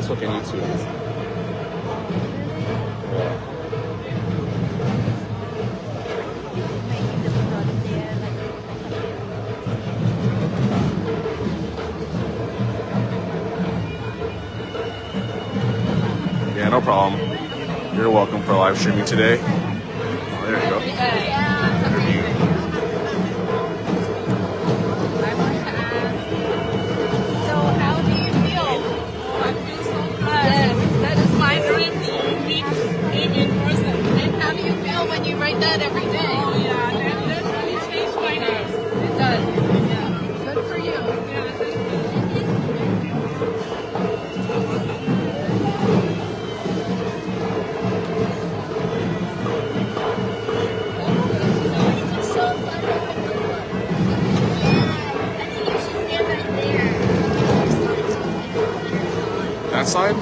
Facebook and YouTube. Yeah, no problem. You're welcome for live streaming today. Oh, there you go. Interview. I want to ask, so how do you feel? I feel so good. That is my dream to meet him in person. And how do you feel when you write that every day? Oh yeah, that really changed my life. It does. Yeah. Good for you. Yeah, thank you. That side?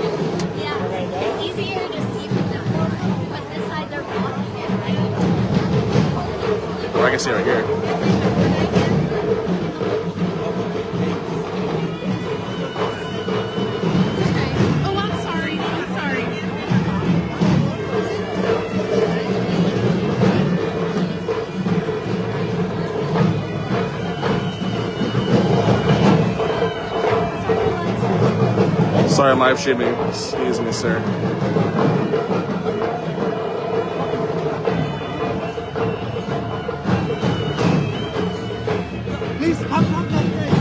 Yeah, it's easier to see from that side. Because this side they're blocking it, right? Or I can see right here. Oh, I'm sorry. I'm sorry. Sorry, I'm live streaming. Excuse me, sir. Please come that way.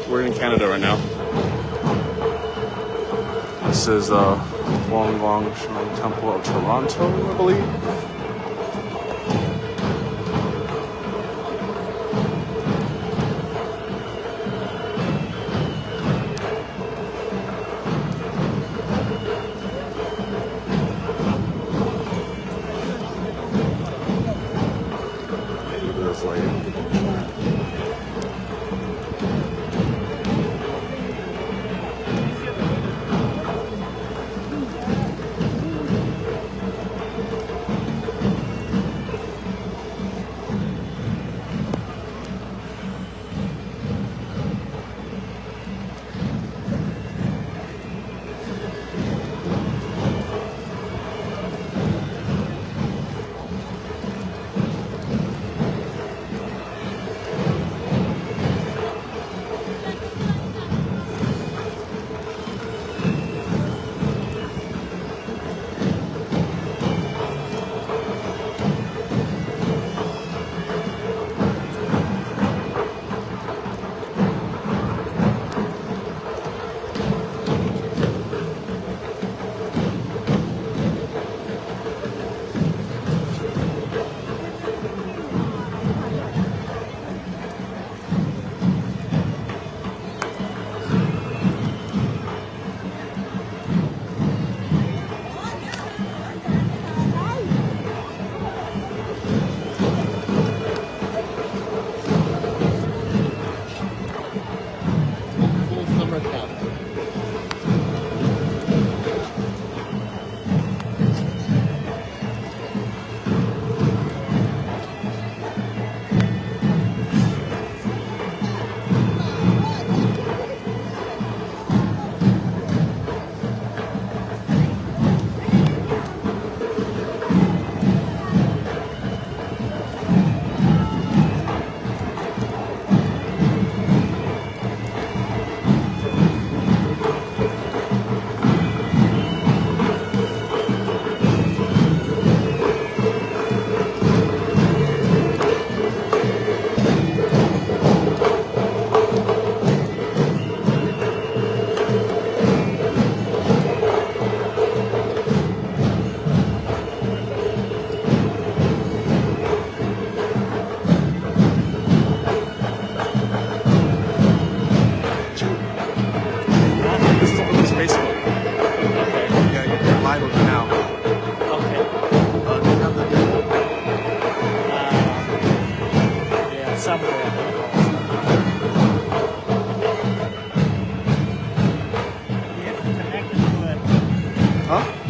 we're in Canada right now. This is Wong Wong Shrine Temple of Toronto, I believe. Look at this lady.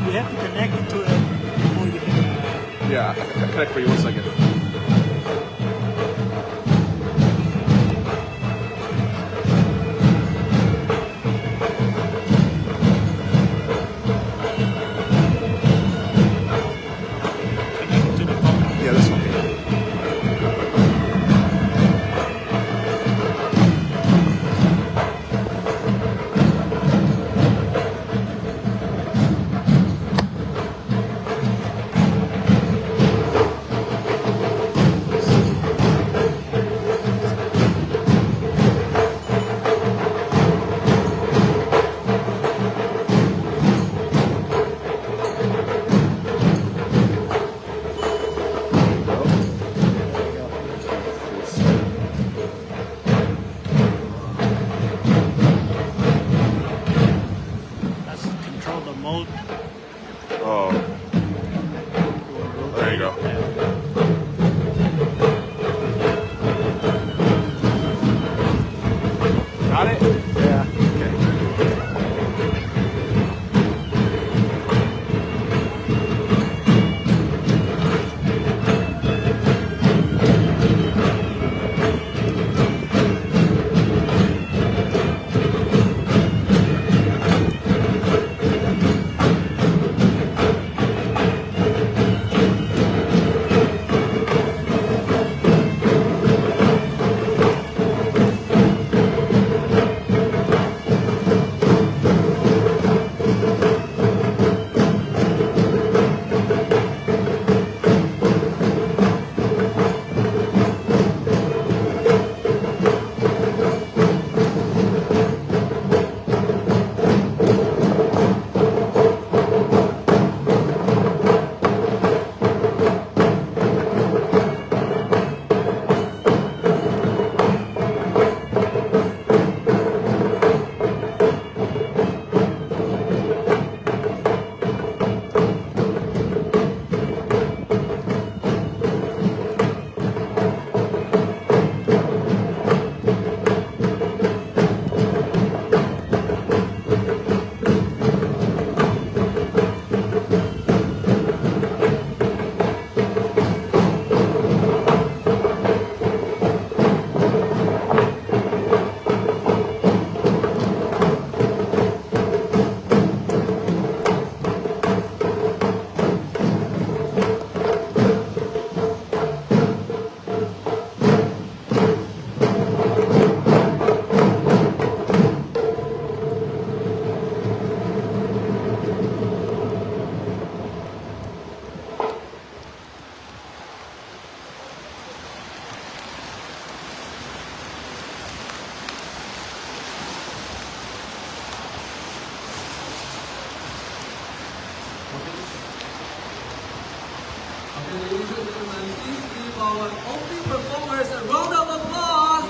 You have to connect it to it before you can. Yeah, I'll connect for you 1 second. Connect it to the phone. Yeah, this one. That's control the mode. Oh, there you go. Got it? Yeah. Okay. Okay, ladies and gentlemen, please give our opening performers a round of applause.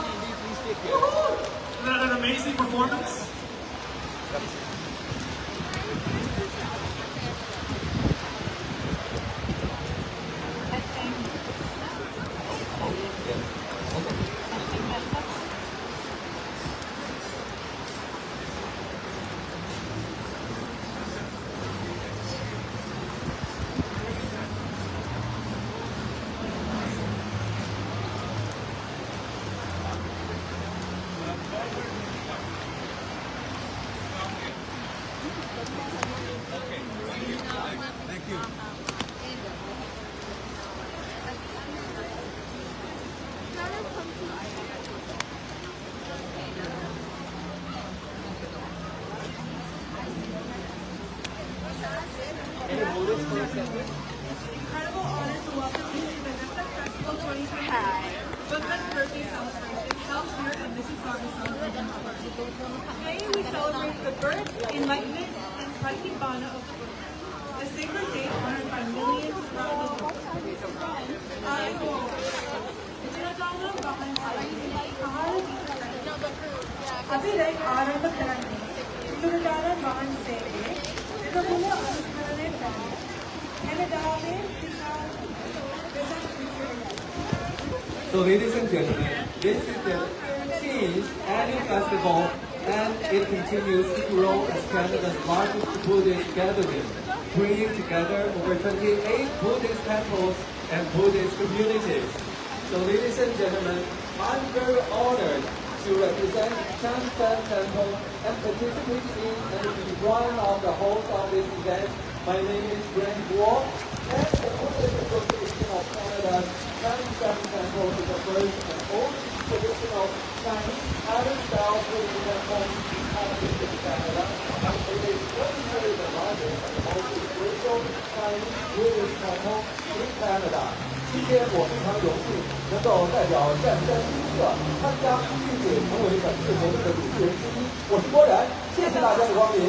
Woohoo! Isn't that an amazing performance? Incredible honor to welcome you to the Nesta Festival 2025. Bookman's birthday celebration held here in Mississauga Celebration Park. Today we celebrate the birth, enlightenment, and Pratibhana of the book. A sacred day honored by millions around the world. Tinatawag bahang sa kahal dito sa Abilay araw na karami. Tinatawag bahang sa ito muna ang karami pa. So ladies and gentlemen, this is the 10th annual festival and it continues to grow as Canada's largest Buddhist gathering, bringing together over 28 Buddhist temples and Buddhist communities. So ladies and gentlemen, I'm very honored to represent Shantan Temple and participate in and be one of the hosts of this event. My name is Brent Guo, and the Buddhist Association of Canada's Shantan Temple is the first and only traditional Chinese Pattern-style Buddhist temple established in Canada. It is certainly the largest and most spiritual Chinese Buddhist temple in Canada. 今天我非常荣幸能够代表战山新社参加，并且成为本次活动的主持人之一。我是郭然，谢谢大家的光临。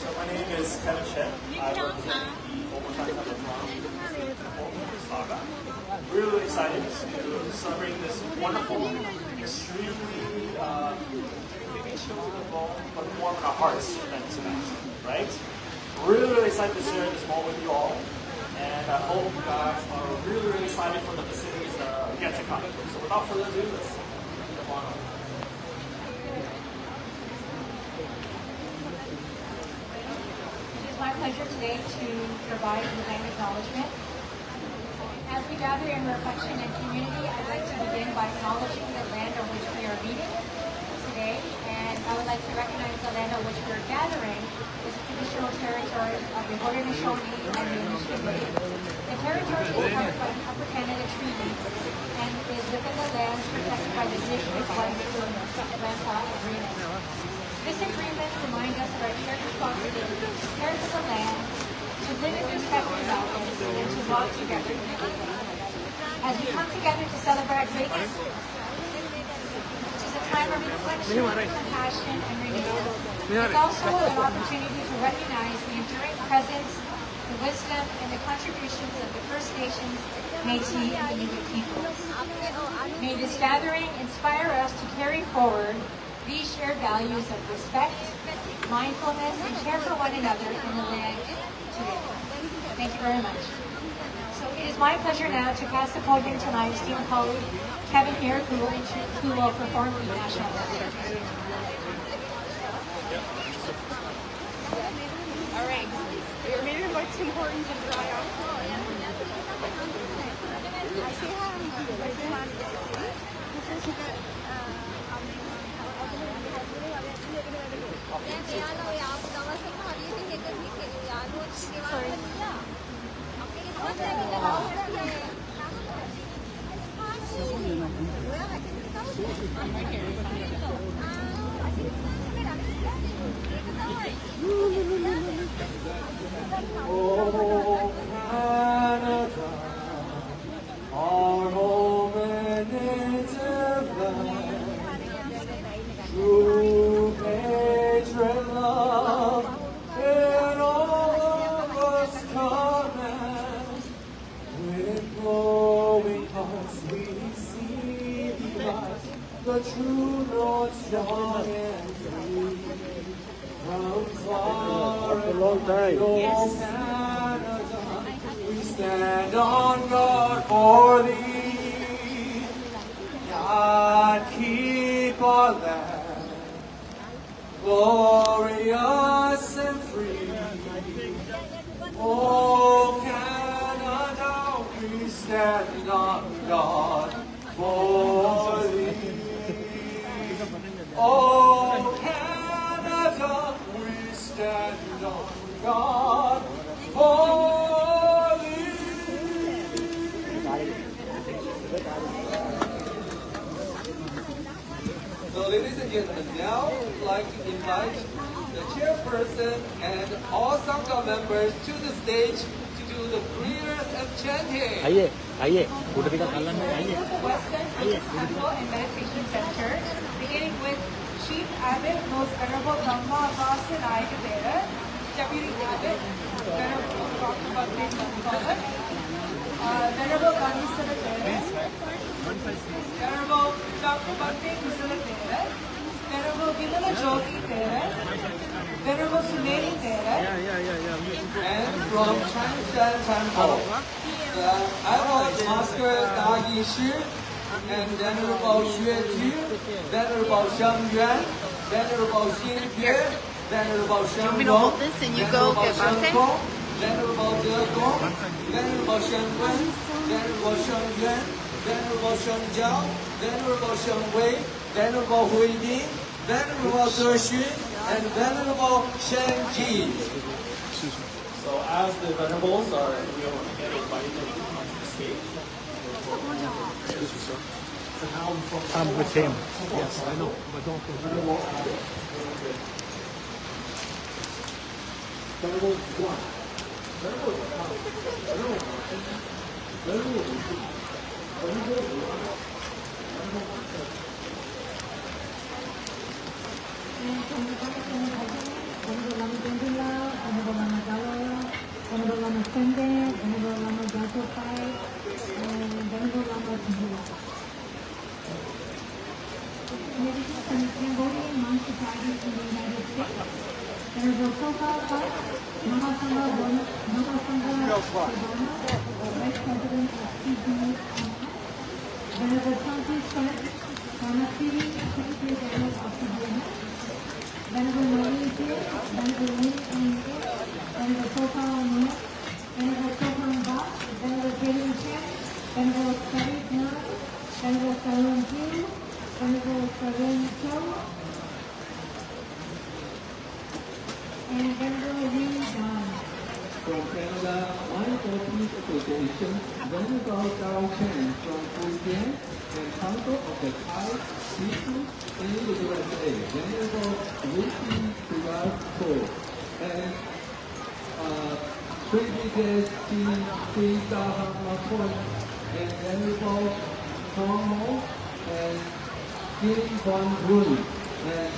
So my name is Kevin Chen. I represent the former Chinese Mississauga. Really excited to celebrate this wonderful, extremely but warm in our hearts event tonight, right? Really excited to share this moment with you all, and I hope you guys are really excited for the facilities that are yet to come. So without further ado, let's move on. It is my pleasure today to provide the land acknowledgement. As we gather in reflection and community, I'd like to begin by acknowledging the land on which we are meeting today, and I would like to recognize the land on which we are gathering is the traditional territory of the Haudenosaunee and the Anishinaabe. The territory is covered by the Upper Canada Treaty and is within the lands protected by the District Rampa Agreement. This agreement reminds us of our shared responsibility to care for the land, to live in respect for values, and to walk together. As we come together to celebrate greatness, which is a time time of reflection, compassion, and renewal. It's also an opportunity to recognize the enduring presence, the wisdom, and the contributions of the First Nations, Métis, and Inuit peoples. May this gathering inspire us to carry forward these shared values of respect, mindfulness, and care for one another in the land today. Thank you very much. So it is my pleasure now to pass the podium to my esteemed colleague, Kevin here, who will perform the national anthem. All right. Maybe like Tim Hortons and dry out. Oh, Canada, our home and native land, true patriot love in all of us command. With glowing hearts we see the light, the true North strong and free. From far and wide, oh Canada, we stand on guard for thee. God, keep our land glorious and free. Oh Canada, we stand on guard for thee. Oh Canada, we stand on guard for thee. So ladies and gentlemen, now I'd like to invite the chairperson and all Sangha members to the stage to do the prayers and chanting. आइए आइए उधर का colour में आइए The Western Buddhist Temple and Meditation Center, beginning with Chief Abbot Most Venerable Dhamma Vasanai Devera, Deputy Abbot, Venerable Dr. Bhakti Sankala, Venerable Gandhi Salatera, Venerable Dr. Bhakti Salatera, Venerable Vimala Jyoti Tera, Venerable Sumeri Tera, And from Chinese Temple, the Adult Master Dagi Shi and Venerable Xue Ju, Venerable Sheng Yuan, Venerable Xin Pie, Venerable Sheng Rong, Venerable Sheng Gong, Venerable De Gong, Venerable Sheng Wen, Venerable Sheng Yuan, Venerable Sheng Jiao, Venerable Sheng Wei, Venerable Hui Ding, Venerable Ze Xun, and Venerable Shen Ji. So as the venerables are get invited to the stage. I'm with him. Yes, I know, but don't Cambodian monk societies in the United States. Venerable Soka, Mahasangha Obama, Vice President of CGU. Venerable Chanti Sweat, Karnasiri, Secretary General of CGU. Venerable Nori Ike, Venerable Lee Ike, Venerable Soka Ono, Venerable Soka Ba, Venerable Kelly Chen, Venerable Kari Kumar, Venerable Salon Kim, Venerable Karen Cho, and Venerable Lee Don. From Canada, Mindful Peace Association, Venerable Gao Chen from Fujian, and Council of the Thai people in the USA, Venerable Rupi Sivako, and Brigadier T. Sahamapoint, and Venerable Tomo, and Kim Hwan-woon. And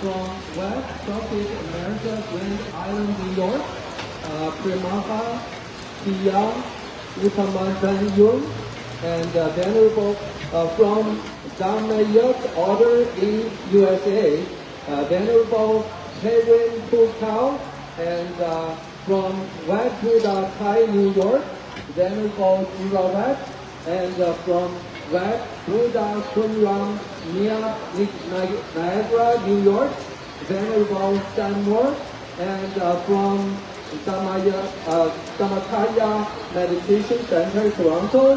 from West Southeast America, Grand Island, New York, Premaha Tia Utamantan-yung. And Venerable from Damayut Order in USA, Venerable Chaewin Pukao. And from Wat Buddha Thai, New York, Venerable Uravat. And from Wat Buddha Kunram Niagara, New York, Venerable Stanmore. And from Samataya Meditation Center, Toronto,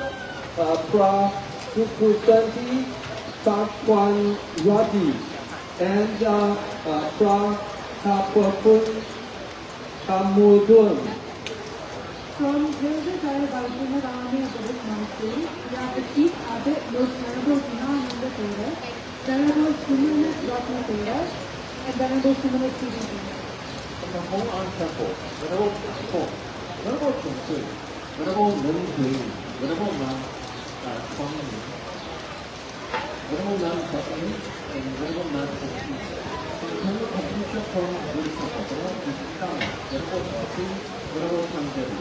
Pra Sukusanti Sakwan Rati. And Pra Tapapun Kamudun. From Jaya Bhagavad Army of Buddhist Monastery, we are the Chief Abbot, Most Venerable Gunananda Thera, Venerable Srimana Ratna Thera, and Venerable Srimana Sri. From the Hong An Temple, Venerable Kong, Venerable Chong-Sui, Venerable Nen-Hui, Venerable Nan Chong-Yin, Venerable Nan Chong-Yin, and Venerable Nan Chong-Yin. From Venerable Confucius Forum of Buddhist Temple, Venerable Kishitama, Venerable Chong-Sui, Venerable Chang-Devi.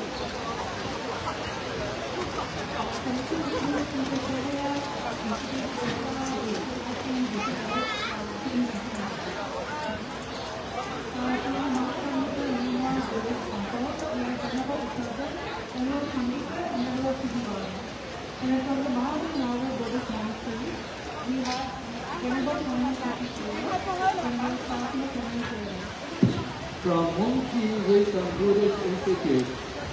And from the Mahavir Buddhist Monastery, we have Venerable Thomas Venerable Fatima Thomas. From Monkey Wisdom Buddhist Institute,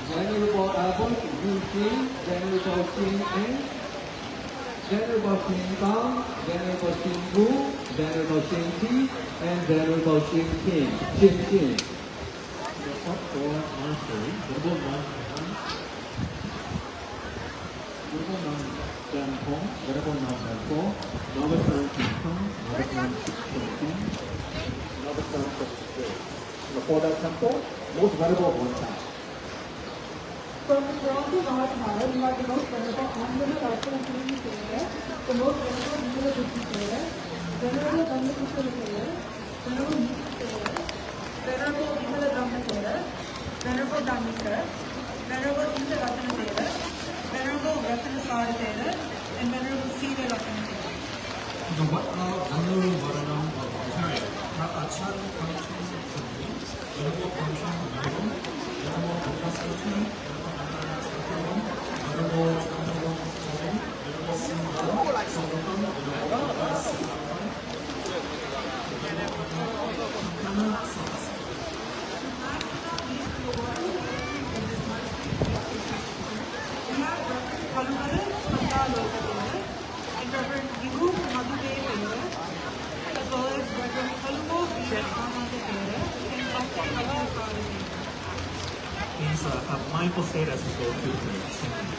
Venerable Abbot Yu Jin, Venerable Xin Eng, Venerable Xin Bang, Venerable Xin Wu, Venerable Xin Ti, and Venerable Xin Qin. The Upper Monastery, Venerable Nan Han, Venerable Nan Dan Hong, Venerable Nan Dan Po, Novice Son Kim Kong, Novice Nan Shik Kim, Novice Son Shik Kim. For that temple, most venerable one time. From the Toronto Mahatma, we have the most venerable Anandana Rashtra Puri Thera, the most venerable Nila Buddhi Thera, Venerable Dhammaputra Thera, Venerable Nita Thera, Venerable Vimala Dhamma Thera, Venerable Dhammika, Venerable Inda Ratana Thera, Venerable Ratana Sara Thera, and Venerable Sita Ratana Thera. The Venerable Varanam of Ontario, Acharya Function Assembly, Venerable Function Venerable, Venerable Professor, Venerable Venerable Simba, Solomon, Venerable And Reverend Vihu Madhudev Thera, as well as Reverend Kalumo Vivekananda Thera, and Dr. Kalal Sara Thera. Please have mindful state as we go through the singing.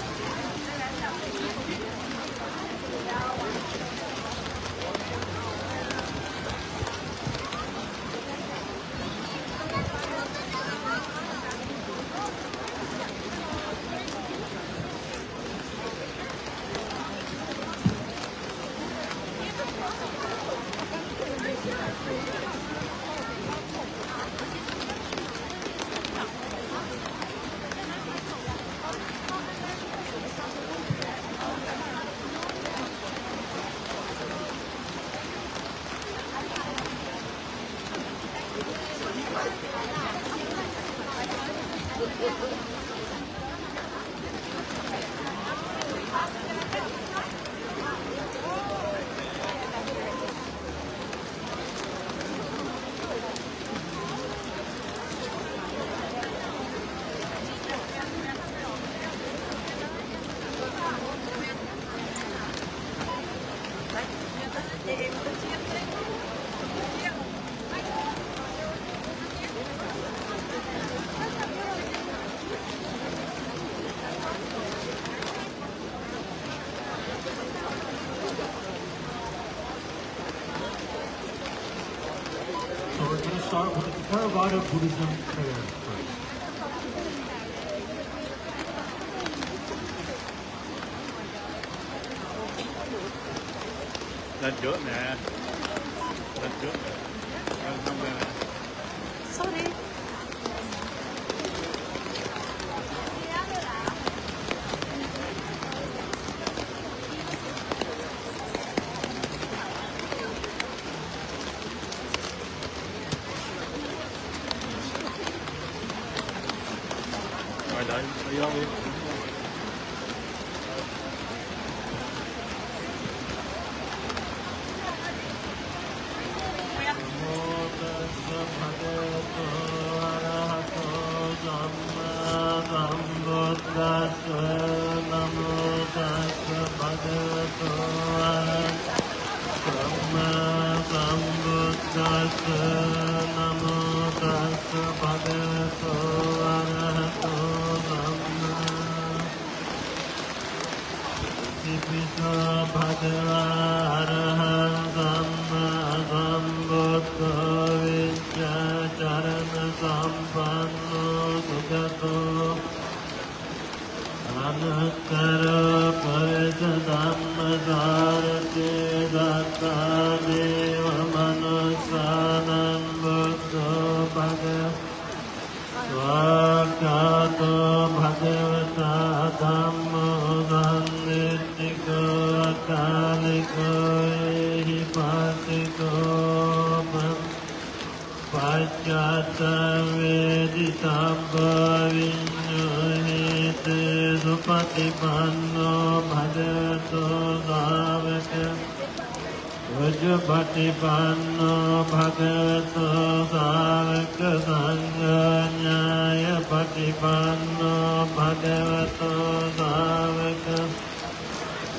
So we're going to start with the Theravada Buddhism prayer first. lên trước nè. Lên trước. Lên không nè. Sorry. Rồi đợi đi vô đi. Patipanno bhagavato sāvaka sangha ñāya patipanno bhagavato sāvaka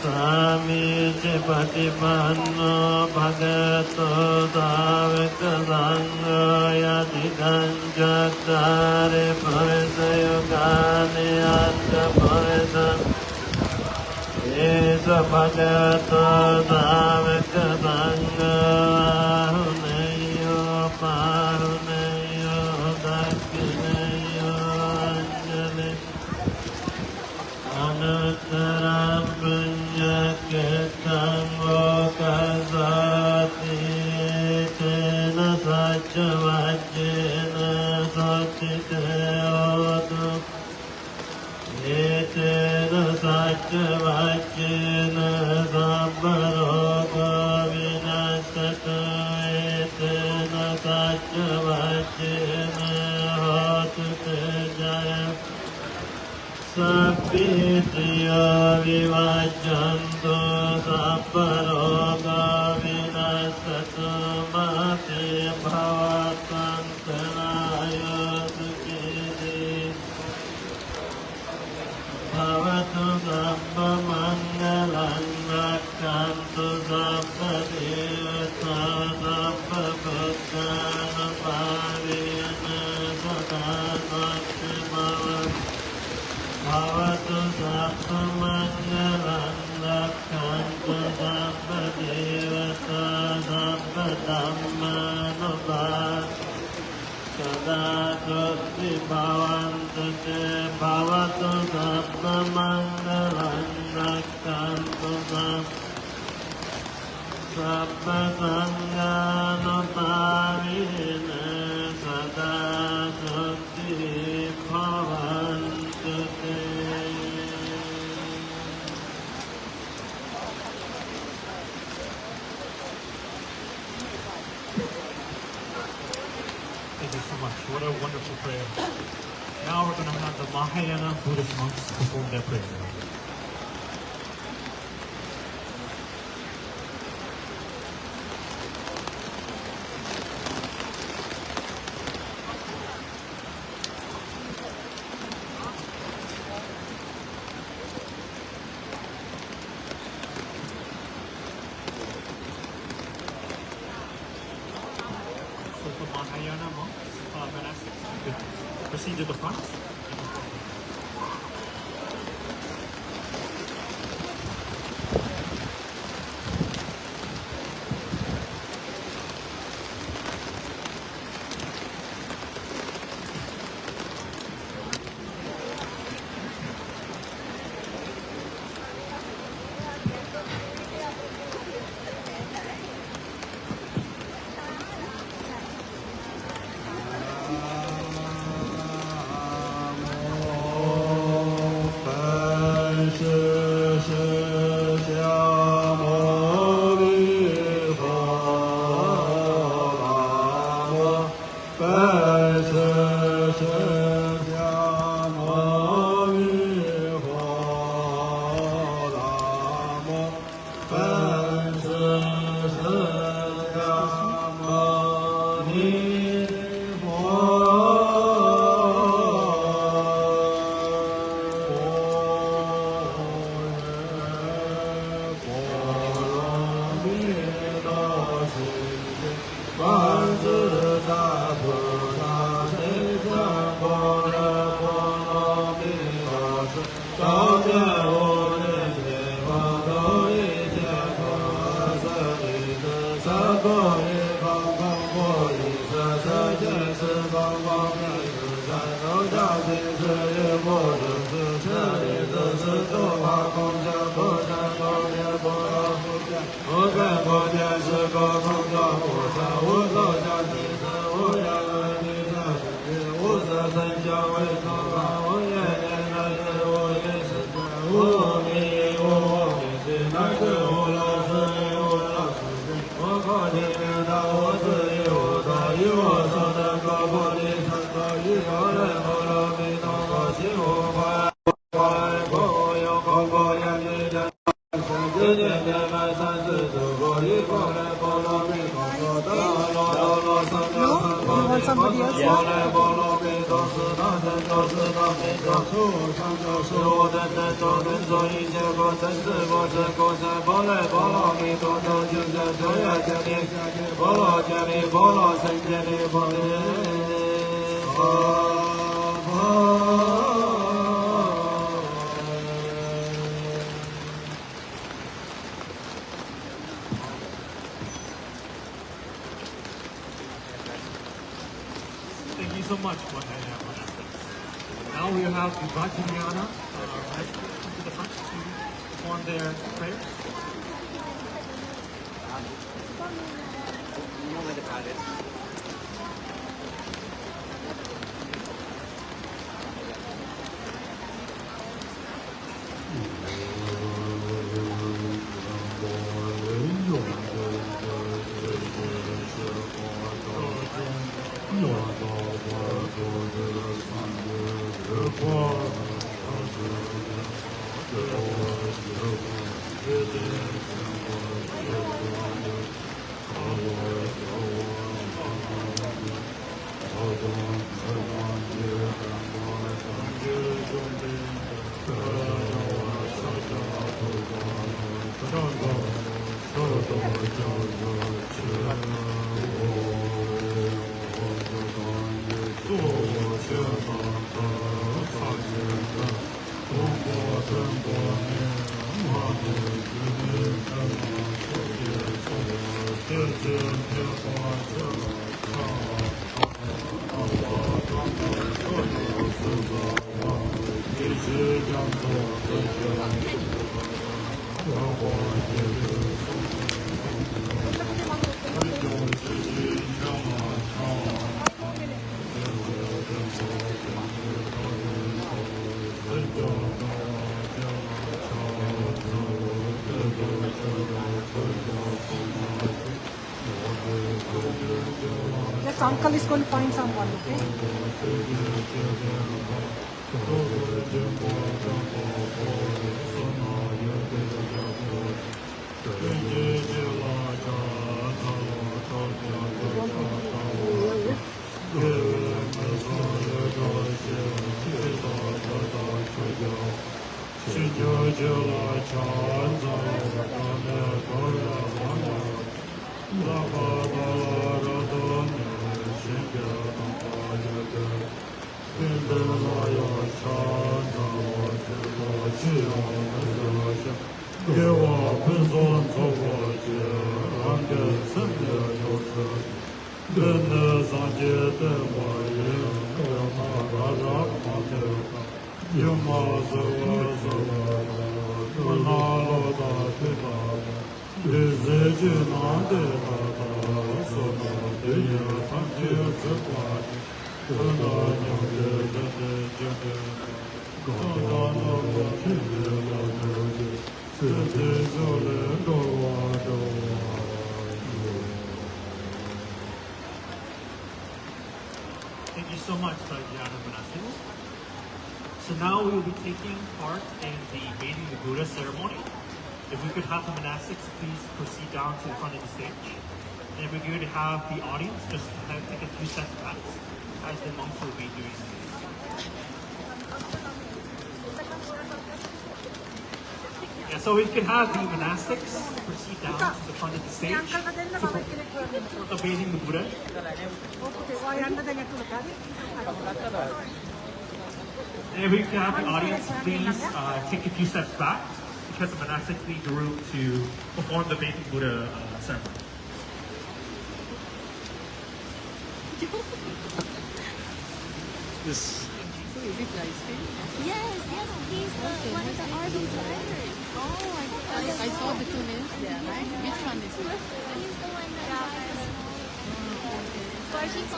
sāmīti patipanno bhagavato sāvaka sangha yatidaṁ cattari purisa yugāni atta purisa Esa bhagata sāvaka sangha ahuneyo pahuneyo dakkhineyo anjali anuttaram puñya kettaṁ vokasati tena sacca vajjena saccite hotu Etena sacca vajjena sabbaroga vinasata etena sacca vajjena hotu te jaya sabbitiya vivajjantu sabbaroga vinasatu mati bhavatantanayo sukiti Bhavatu sabba mangalam rakkhantu sabba devata sabba bhutāna pāvena sada sakti bhavatu sabba mangalam rakkhantu sabba devata sabba dhammānubbhāvata Sada Soti Bhavantu Te Bhavatu Sabba Mangalam Rakkhantu Sabba Sanghanuttavina Sada Soti Bhavantu Te Thank you so much. What a wonderful prayer. Now we're going to have the Mahayana Buddhist monks perform their prayer. So for Mahayana monks, monastics, you could proceed to the front. Thank you so much for that monastics. Now we have the Vajrayana right to the front to perform their prayers. This uncle is going to find someone, okay? Thank you so much, Vajrayana monastics. So now we will be taking part in the bathing the Buddha ceremony. If we could have the monastics please proceed down to the front of the stage. And we're going to have the audience just take a few steps back as the monks will be doing this. Yeah, so we can have the monastics proceed down to the front of the stage for bathing the Buddha. And we can have the audience please take a few steps back because the monastics need the room to perform the bathing Buddha ceremony. This. Yes, he's one of the RV drivers. I saw the 2 minutes there, right? Which one is it? He's the one that drives the snow. She's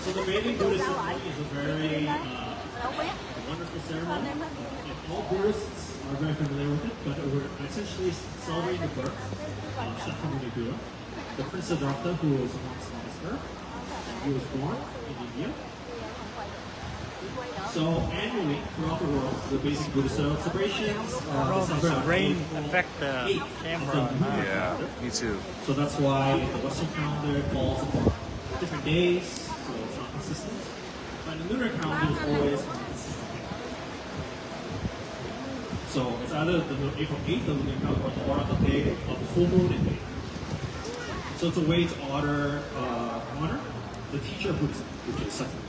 So the bathing Buddha ceremony is a very wonderful ceremony. And all Buddhists are very familiar with it, but we're essentially celebrating the birth of Shakyamuni Buddha, the Prince Siddhartha, who was once on this earth. He was born in India. So annually, throughout the world, the basic Buddha celebrations The rain affect the camera. Yeah, me too. So that's why the Western calendar falls upon different days, so it's not consistent. But the lunar calendar is always on a consistent day. So it's either the April 8th of the lunar calendar or on the day of the full moon in May. So it's a way to honor the teacher of Buddhism, which is Sakyamuni.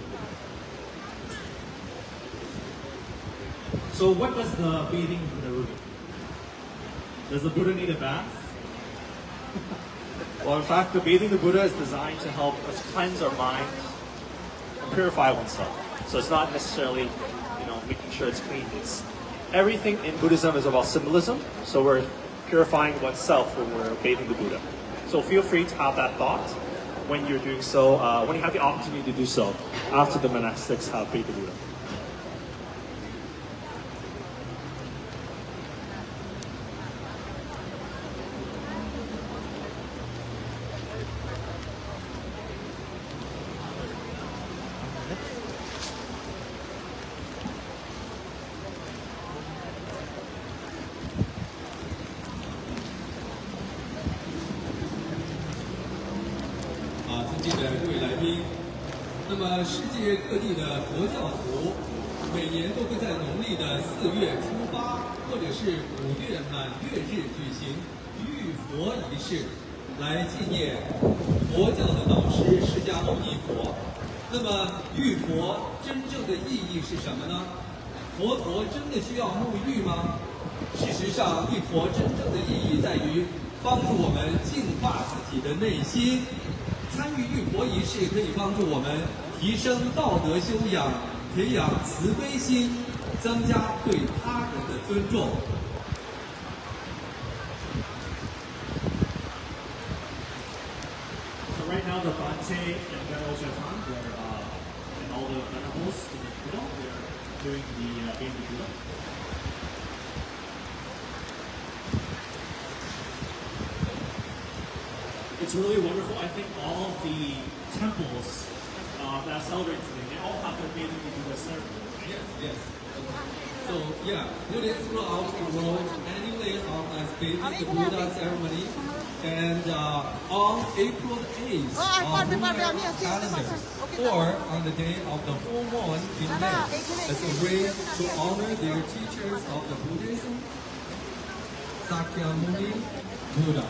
So what does the bathing Buddha do? Does the Buddha need a bath? Well, in fact, the bathing the Buddha is designed to help us cleanse our mind and purify oneself. So it's not necessarily, making sure it's clean. It's everything in Buddhism is about symbolism. So we're purifying oneself when we're bathing the Buddha. So feel free to have that thought when you're doing so, when you have the opportunity to do so after the monastics have bathed the Buddha.那么，世界各地的佛教徒每年都会在农历的4月初8，或者是5月满月日举行浴佛仪式，来纪念佛教的导师释迦牟尼佛。那么，浴佛真正的意义是什么呢？佛陀真的需要沐浴吗？事实上，浴佛真正的意义在于帮助我们净化自己的内心。参与浴佛仪式可以帮助我们提升道德修养，培养慈悲心，增加对他人的尊重。So right now the Bante and Venerable Japan, and all the venerables in the Buddha, they're doing the bathing Buddha. It's really wonderful. I think all the temples that are celebrating today, they all have their bathing Buddha ceremony. Yes. So yeah, Buddhists throughout the world annually organize bathing the Buddha ceremony, and on April 8th on lunar calendar, or on the day of the full moon in May, as a way to honor their teachers of the Buddhism, Sakyamuni Buddha.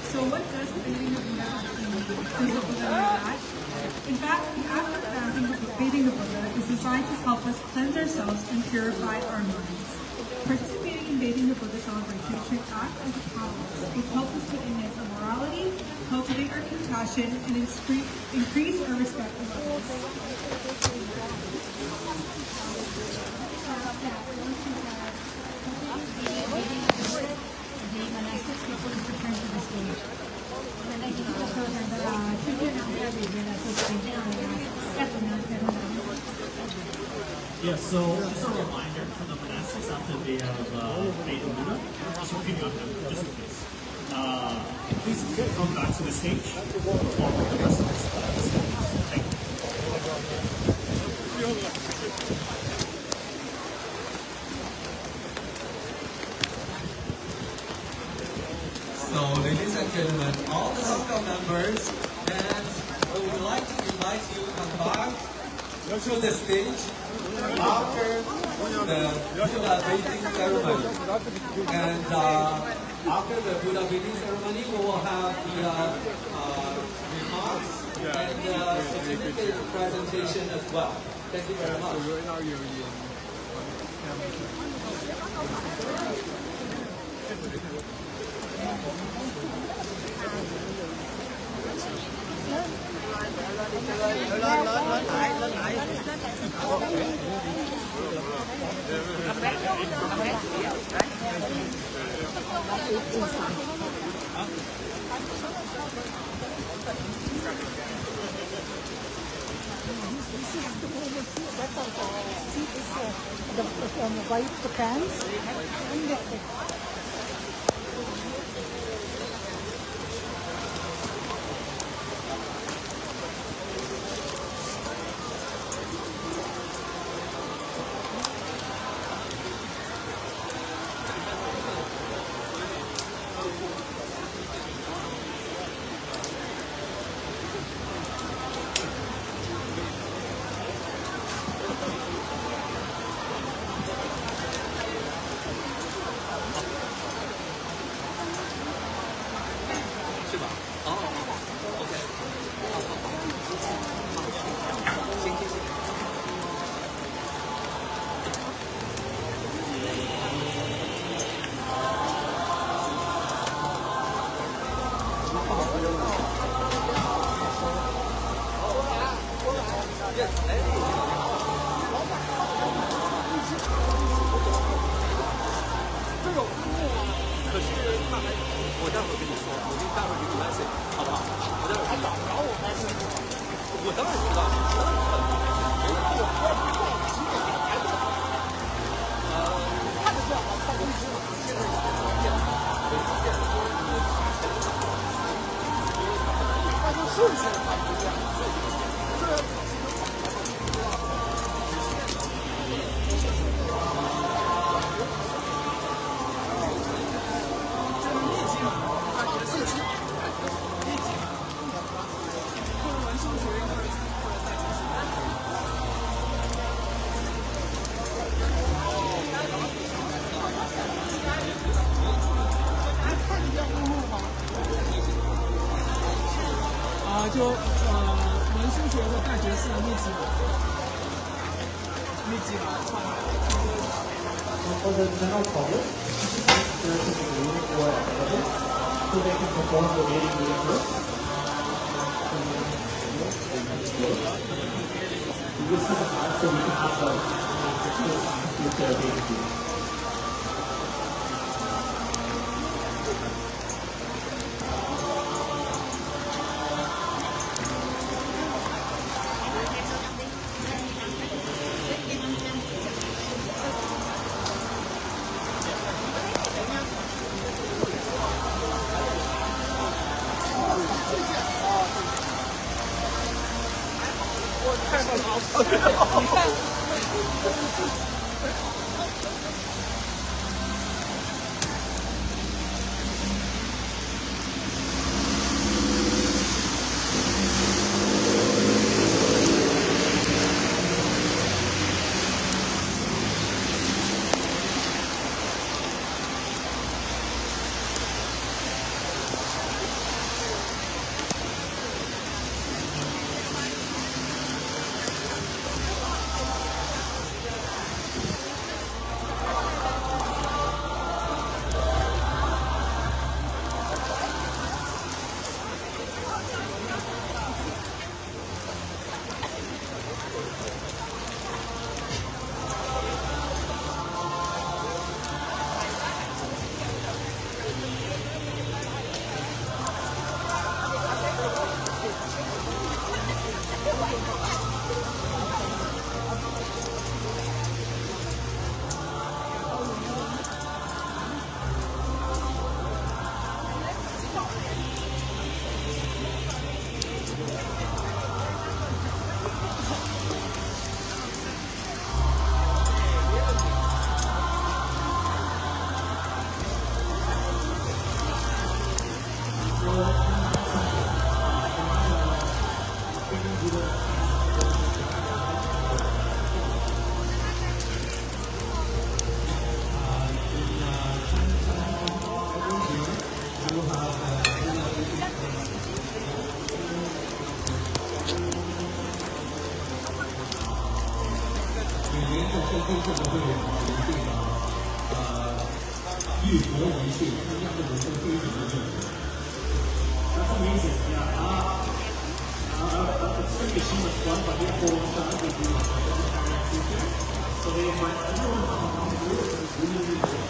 So what does bathing the Buddha mean? Does the Buddha know that? In fact, the act of bathing the Buddha is designed to help us cleanse ourselves and purify our minds. Participating in bathing the Buddha celebration should act as a catalyst, which helps us to enhance our morality, cultivate our compassion, and increase our respect of others. Yeah, so just a reminder for the monastics after they have made in Buddha. Just repeating on them, just in case. Please come back to the stage for the rest of this. Thank you. So, ladies and gentlemen, all the local members, and we would like to invite you to come back to the stage after the Buddha bathing ceremony. And after the Buddha bathing ceremony, we will have the remarks and certificate presentation as well. Thank you very much. The white pants. For the general public, there is a room for others, so they can perform the reading first. This is a part so we can have the with their baby. That's amazing. Yeah. It's going to be so much fun, but we will do so they invite everyone to come through. It's really, really cool.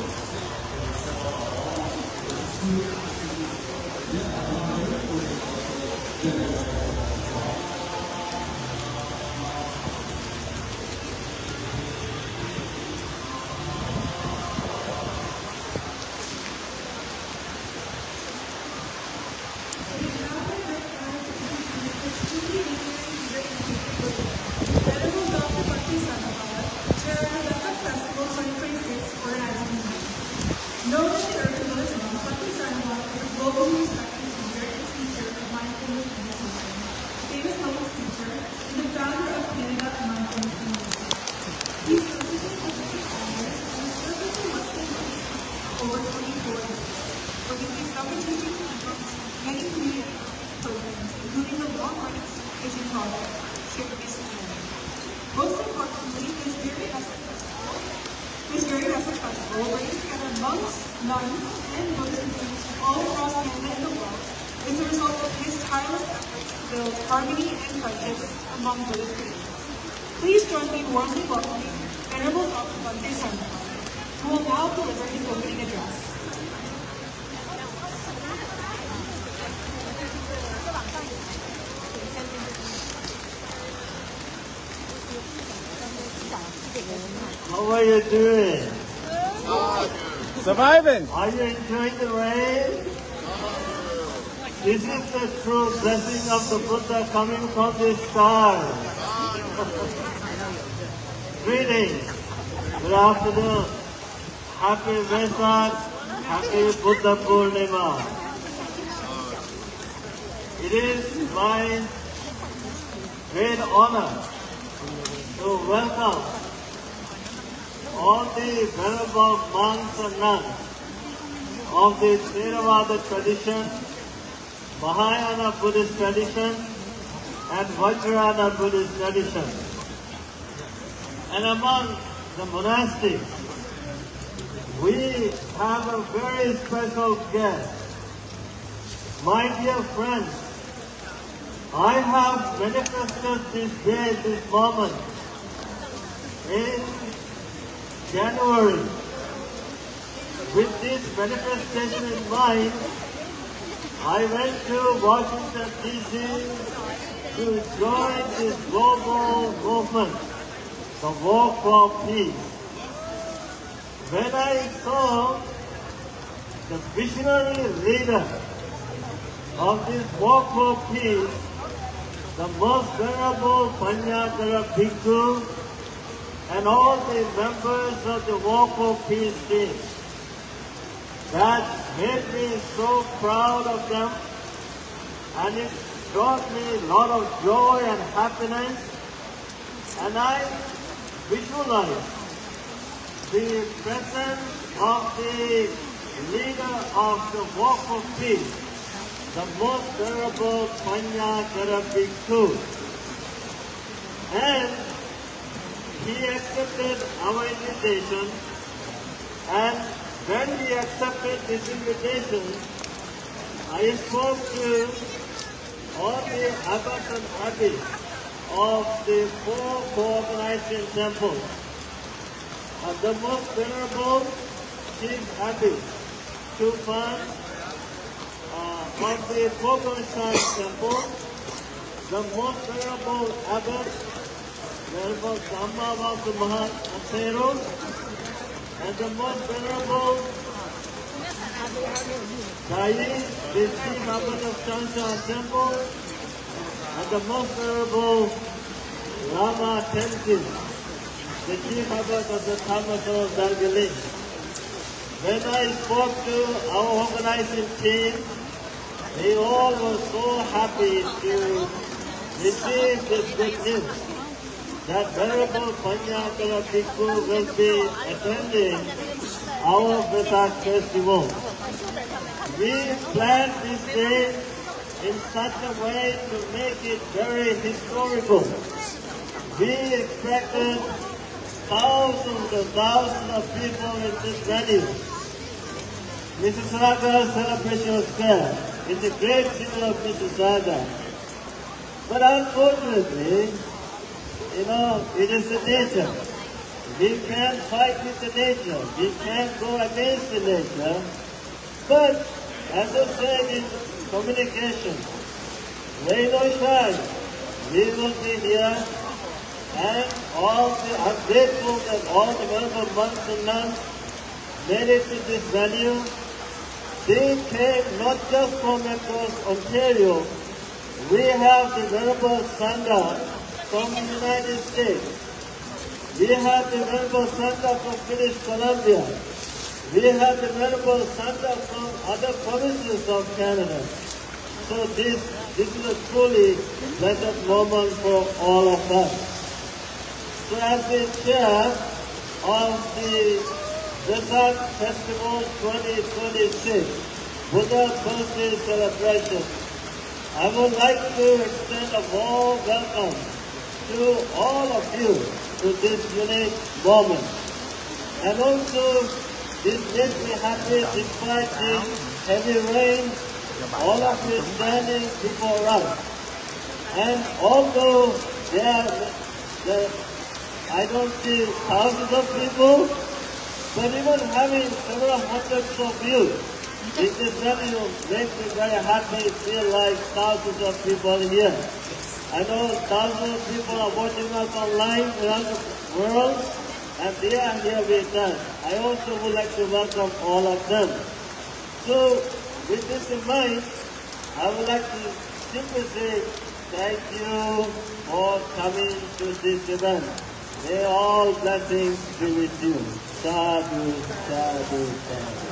Most importantly, this very Essence Festival brings together monks, nuns, and Buddhist communities all across Canada and the world is the result of his tireless efforts to build harmony and friendship among Buddhist communities. Please join me in warmly welcoming Venerable Dr. Bhante Sarnath, who will now deliver his opening address. How are you doing? Surviving. Are you enjoying the rain? This is the true blessing of the Buddha coming from the sky. Greetings. Good afternoon. Happy Vesak. Happy Buddha Purnima. It is my great honor to welcome all the venerable monks and nuns of the Theravada tradition, Mahayana Buddhist tradition, and Vajrayana Buddhist tradition. And among the monastics, we have a very special guest. My dear friends, I have manifested this day, this moment, in January. With this manifestation in mind, I went to Washington, D.C. to join this global movement, the Walk for Peace. When I saw the visionary leader of this Walk for Peace, the most venerable Panyakara Bhikkhu, and all the members of the Walk for Peace team. That made me so proud of them, and it brought me a lot of joy and happiness, and I visualized the presence of the leader of the Walk for Peace, the most venerable Panyakara Bhikkhu. And he accepted our invitation, and when he accepted this invitation, I spoke to all the abbots and abbeys of the 4 co-organizing temples. And the most venerable chief abbey, Chufan, of the Pogosan temple, the most venerable abbot, Venerable Dhammavasu Mahathero, and the most venerable Dai, the chief abbot of Changsha temple, and the most venerable Lama Tenzin, the chief abbot of the Dhammasala of Darjeeling. When I spoke to our organizing team, they all were so happy to receive this good news that Venerable Panyakara Bhikkhu will be attending our Vesak festival. We planned this day in such a way to make it very historical. We expected thousands and thousands of people in this venue. Mississauga Celebration Square. It's a great symbol of Mississauga. But unfortunately, it is the nature. We can't fight with the nature. We can't go against the nature. But as I said in communication, rain or shine, we will be here. And I'm grateful that all the member months and nuns made it to this venue. They came not just from across Ontario. We have the Venerable Sangha from the United States. We have the Venerable Sangha from British Columbia. We have the Venerable Sangha from other provinces of Canada. So this is a truly blessed moment for all of us. So as the chair of the Vesak Festival 2026, Buddha Birthday Celebration, I would like to extend a warm welcome to all of you to this unique moment. And also, this makes me happy despite the heavy rain, all of you standing before us. And although I don't see thousands of people, but even having several hundreds of you in this venue makes me very happy, feel like thousands of people here. I know thousands of people are watching us online around the world, and they are here with us. I also would like to welcome all of them. So, with this in mind, I would like to simply say thank you for coming to this event. May all blessings be with you. Sadhu, sadhu, sadhu.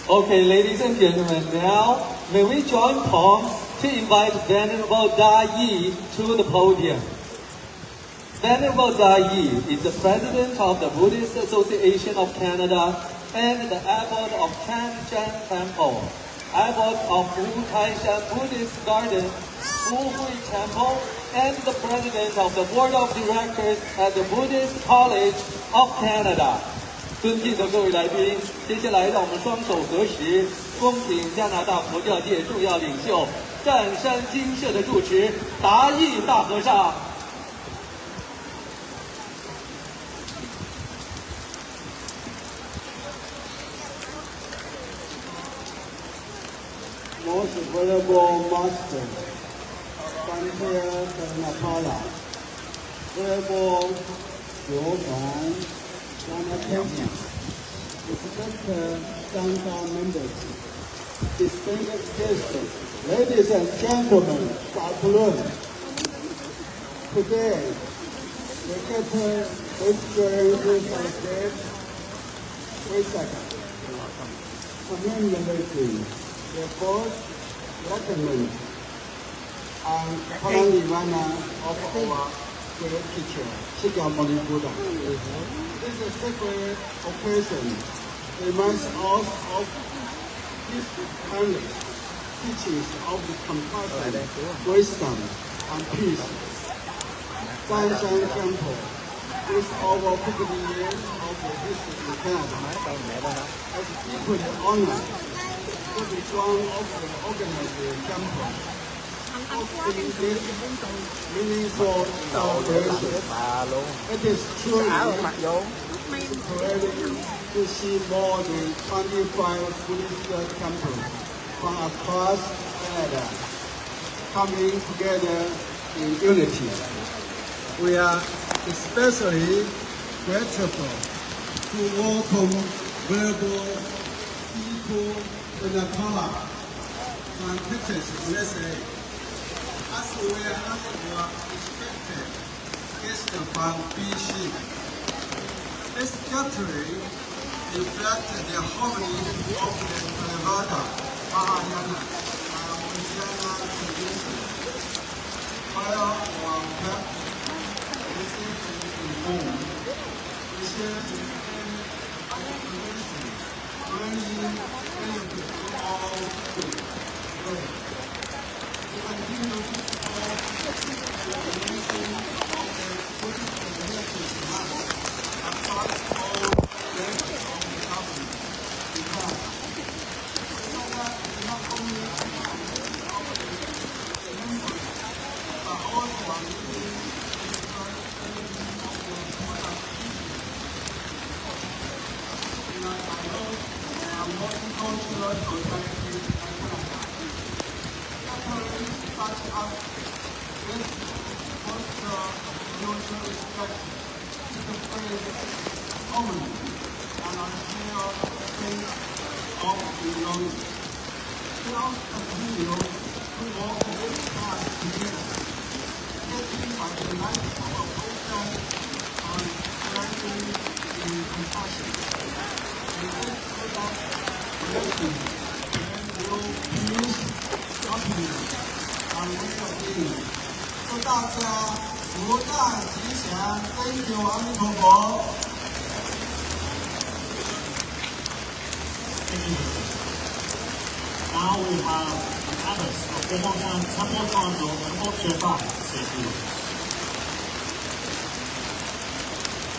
Okay, ladies and gentlemen, now may we join palms to invite Venerable Da Yi to the podium. Venerable Da Yi is the president of the Buddhist Association of Canada and the abbot of Tianjin Temple, abbot of Wu Taishan Buddhist Garden, Wu Hui Temple, and the president of the board of directors at the Buddhist College of Canada. 尊敬的各位来宾，接下来让我们双手合十，恭请加拿大佛教界重要领袖、湛山精舍的住持达义大和尚。Most Venerable Master, Panthea Karnapala, Venerable Yodong, Wanakemi, respected Sangha members, distinguished guests, ladies and gentlemen, God bless. Today, we get to experience a great Vesak commemorating the first recommend and Paranivana of our great teacher, Shakyamuni Buddha. This is a sacred occasion reminds us of his kindness, teachings of the compassion, wisdom, and peace. Tianjin Temple is over 50 years of history in Canada. As equally honored to be one of the organizing temples hosting this meaningful celebration. It is truly encouraging to see more than 25 Buddhist temples from across Canada coming together in unity. We are especially grateful to welcome Venerable people in the color from Texas, USA, as well as our expected guests from BC. This gathering reflects the harmony of the Theravada, Mahayana, and Vajrayana traditions, while our practice is in home. We share the same tradition, learning benefit to all people. We continue to support the nation of the Buddhist community cultural society and phenomenon. Patterns such as this foster mutual respect to the phrase harmony and a shared sense of belonging. Let us continue to walk this path together, shaping by the light of a culture and strengthening in compassion. And this product blessing can grow peace, happiness, and well-being. 祝大家福大吉祥，Thank you，阿弥陀佛。Now we have Abbas of Bomokan Temple Condo Temple Chefai. Say to you.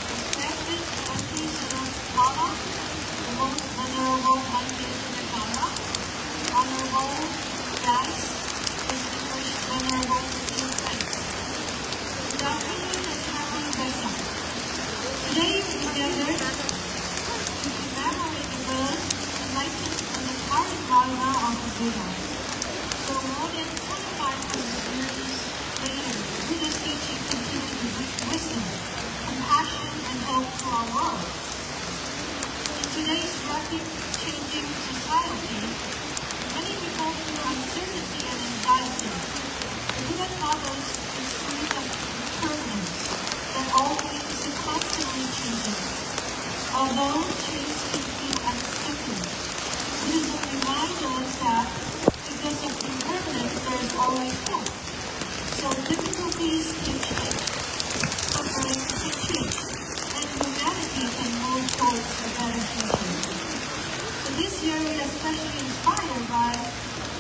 Respected aunties and Mama, the most venerable aunties in the Kara, honorable guests, distinguished venerable friends. Good afternoon and happy Vesak. Today we gathered to commemorate the birth, enlightenment, and the parinirvana of the Buddha. So more than 2,500 years later, Buddha's teaching continues to bring wisdom, compassion, and hope to our world. In today's rapid changing society, many people feel uncertainty and anxiety. The Buddha taught us the spirit of impermanence, that all things are constantly changing. Although change can feel uncertain, Buddhism reminds us that because of impermanence, there is always hope. So difficulties can change, suffering can change, and humanity can move towards a better future. So this year we are especially inspired by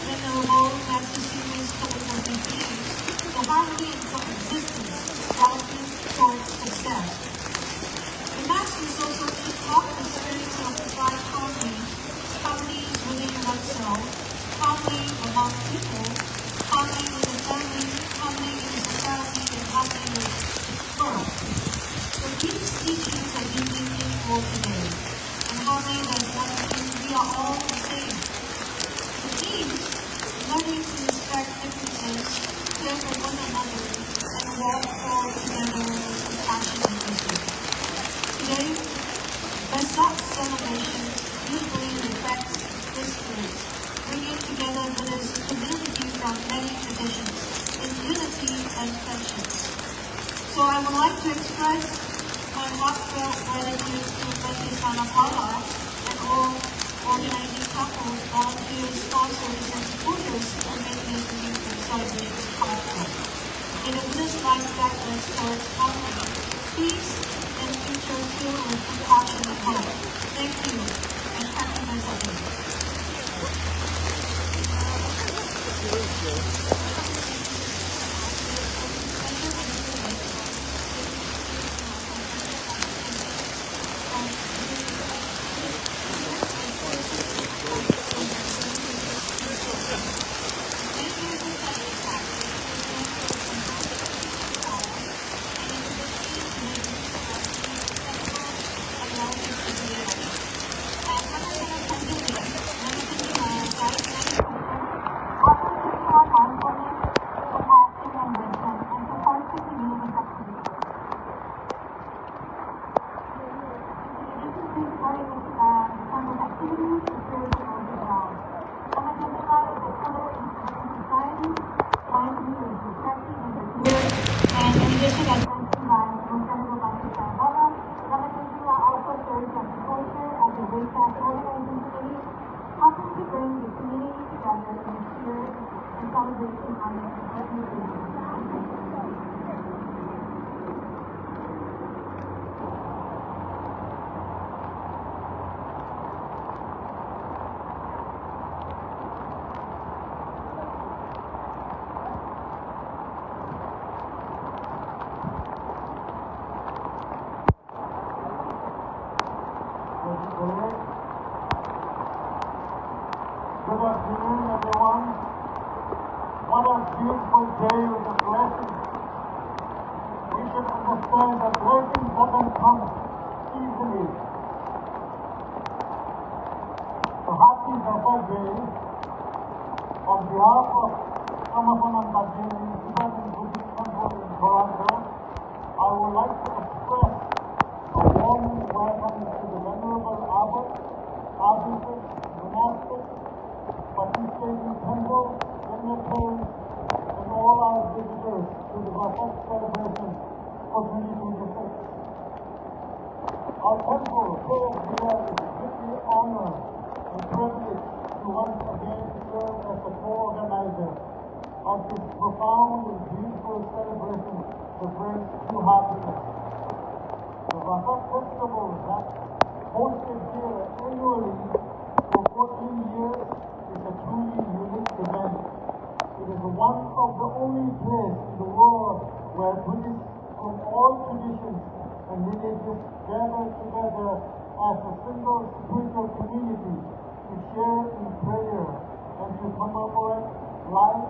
Venerable Master Senior's colorful teachings, the harmony in existence, guiding towards success. The Masters also taught the spirits of divine harmony, harmony within oneself, harmony among people, harmony with the family, harmony in the society, and harmony with the world. So these teachings are deeply meaningful today, and harmony does not mean we are all the same. It means learning to respect differences, care for one another, and walk forward together with compassion and wisdom. Today, Vesak celebration beautifully reflects this spirit, bringing together Buddhist community from many traditions in unity and friendship. So I would like to express my heartfelt gratitude to Venerable Sanapala and all organizing couples, volunteers, sponsors, and supporters who make this beautiful celebration possible. May the Buddhist life guide us towards harmony, peace, and future filled with compassion and hope. Thank you, and happy Vesak Day. And in addition, as mentioned by Venerable Master Sanapala, Ramatandra also serves as the culture of the Vesak organizing committee, helping to bring the community together in a spirit and celebration on the Good afternoon, everyone. What a beautiful day with a blessing. We should understand that blessing doesn't come easily. So happy Perfect Day, on behalf of Amazon and Bajini, Tibetan Buddhist Temple in Toronto, I would like to express a warm welcome to the Venerable Abbot, Archbishop, monastics, participating temple, dignitaries, and all our visitors to the Vasak celebration for 2026. Our temple holds here is deeply honored and privileged to once again serve as the co-organizer of this profound and beautiful celebration that brings true happiness. The Vasak Festival that hosted here annually for 14 years is a truly unique event. It is one of the only places in the world where Buddhists from all traditions and villages gather together as a single spiritual community to share in prayer and to commemorate life,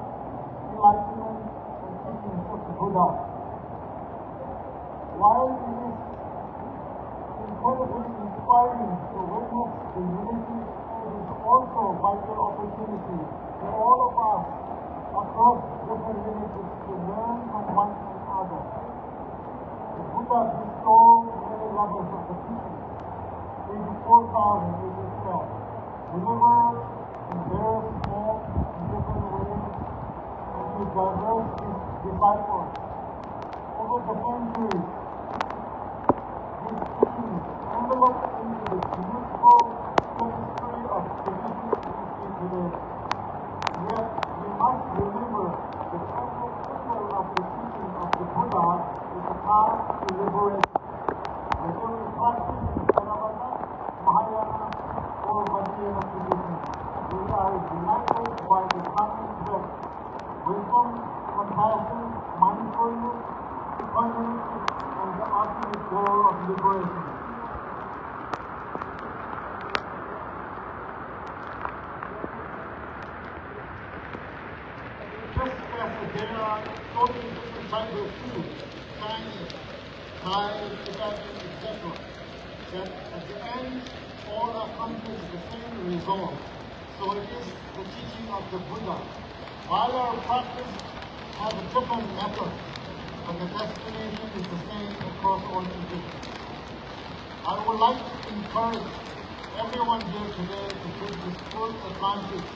enlightenment, and teachings of the Buddha. While it is incredibly inspiring to witness the unity, it is also a vital opportunity for all of us across different villages to learn from one another. The Buddha bestowed many levels of the teachings, 84,000 it is said, delivered in various forms in different ways and to diverse disciples. Over the centuries, these teachings enveloped into the beautiful tapestry of traditions we see today. Yet, we must remember the central symbol of the teaching of the Buddha is the path to liberation. Whether we practice in Theravada, Mahayana, or Vajrayana tradition, we are united by the common thread: wisdom, compassion, mindfulness, equanimity, and the ultimate goal of liberation. Just as there are totally different types of food, Chinese, Thai, Tibetan, etc., that at the end all accomplish the same result. So it is the teaching of the Buddha. While our practice has a different method, but the destination is the same across all traditions. I would like to encourage everyone here today to take this full advantage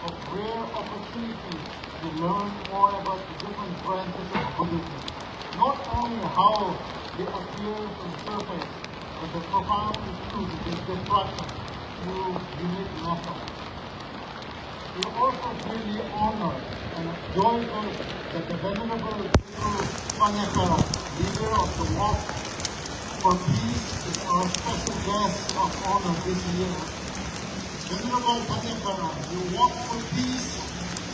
of rare opportunities to learn more about the different branches of Buddhism. Not only how they appear on the surface, but the profound truth is destruction through unique methods. We also really honor and joyful that the Venerable Guru Panyakara, leader of the Walk for Peace, is our special guest of honor this year. Venerable Panyakara, your Walk for Peace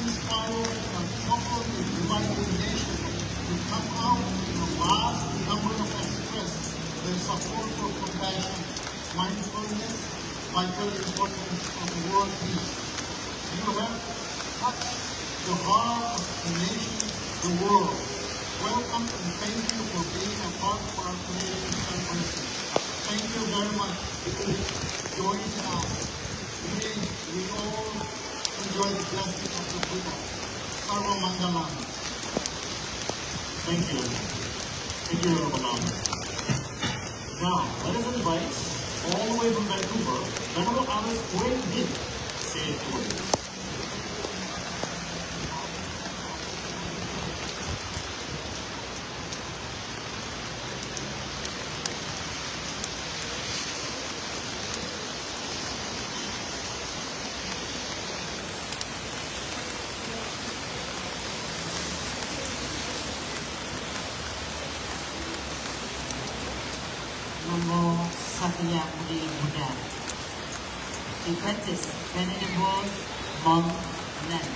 inspires and couples with divided nation to come out in a vast number of express their support for compassion, mindfulness, vital importance of world peace. You have touched the heart of the nation, the world. Welcome and thank you for being a part of our Canadian celebration. Thank you very much for joining us. May we all enjoy the blessing of the Buddha. Sarva Mangalam. Thank you. Thank you, Venerable. Now, let us invite, all the way from Vancouver, Venerable Alice Wayne Dean, say a few words. Namo Satya Buddha. We practice venerable monk nun.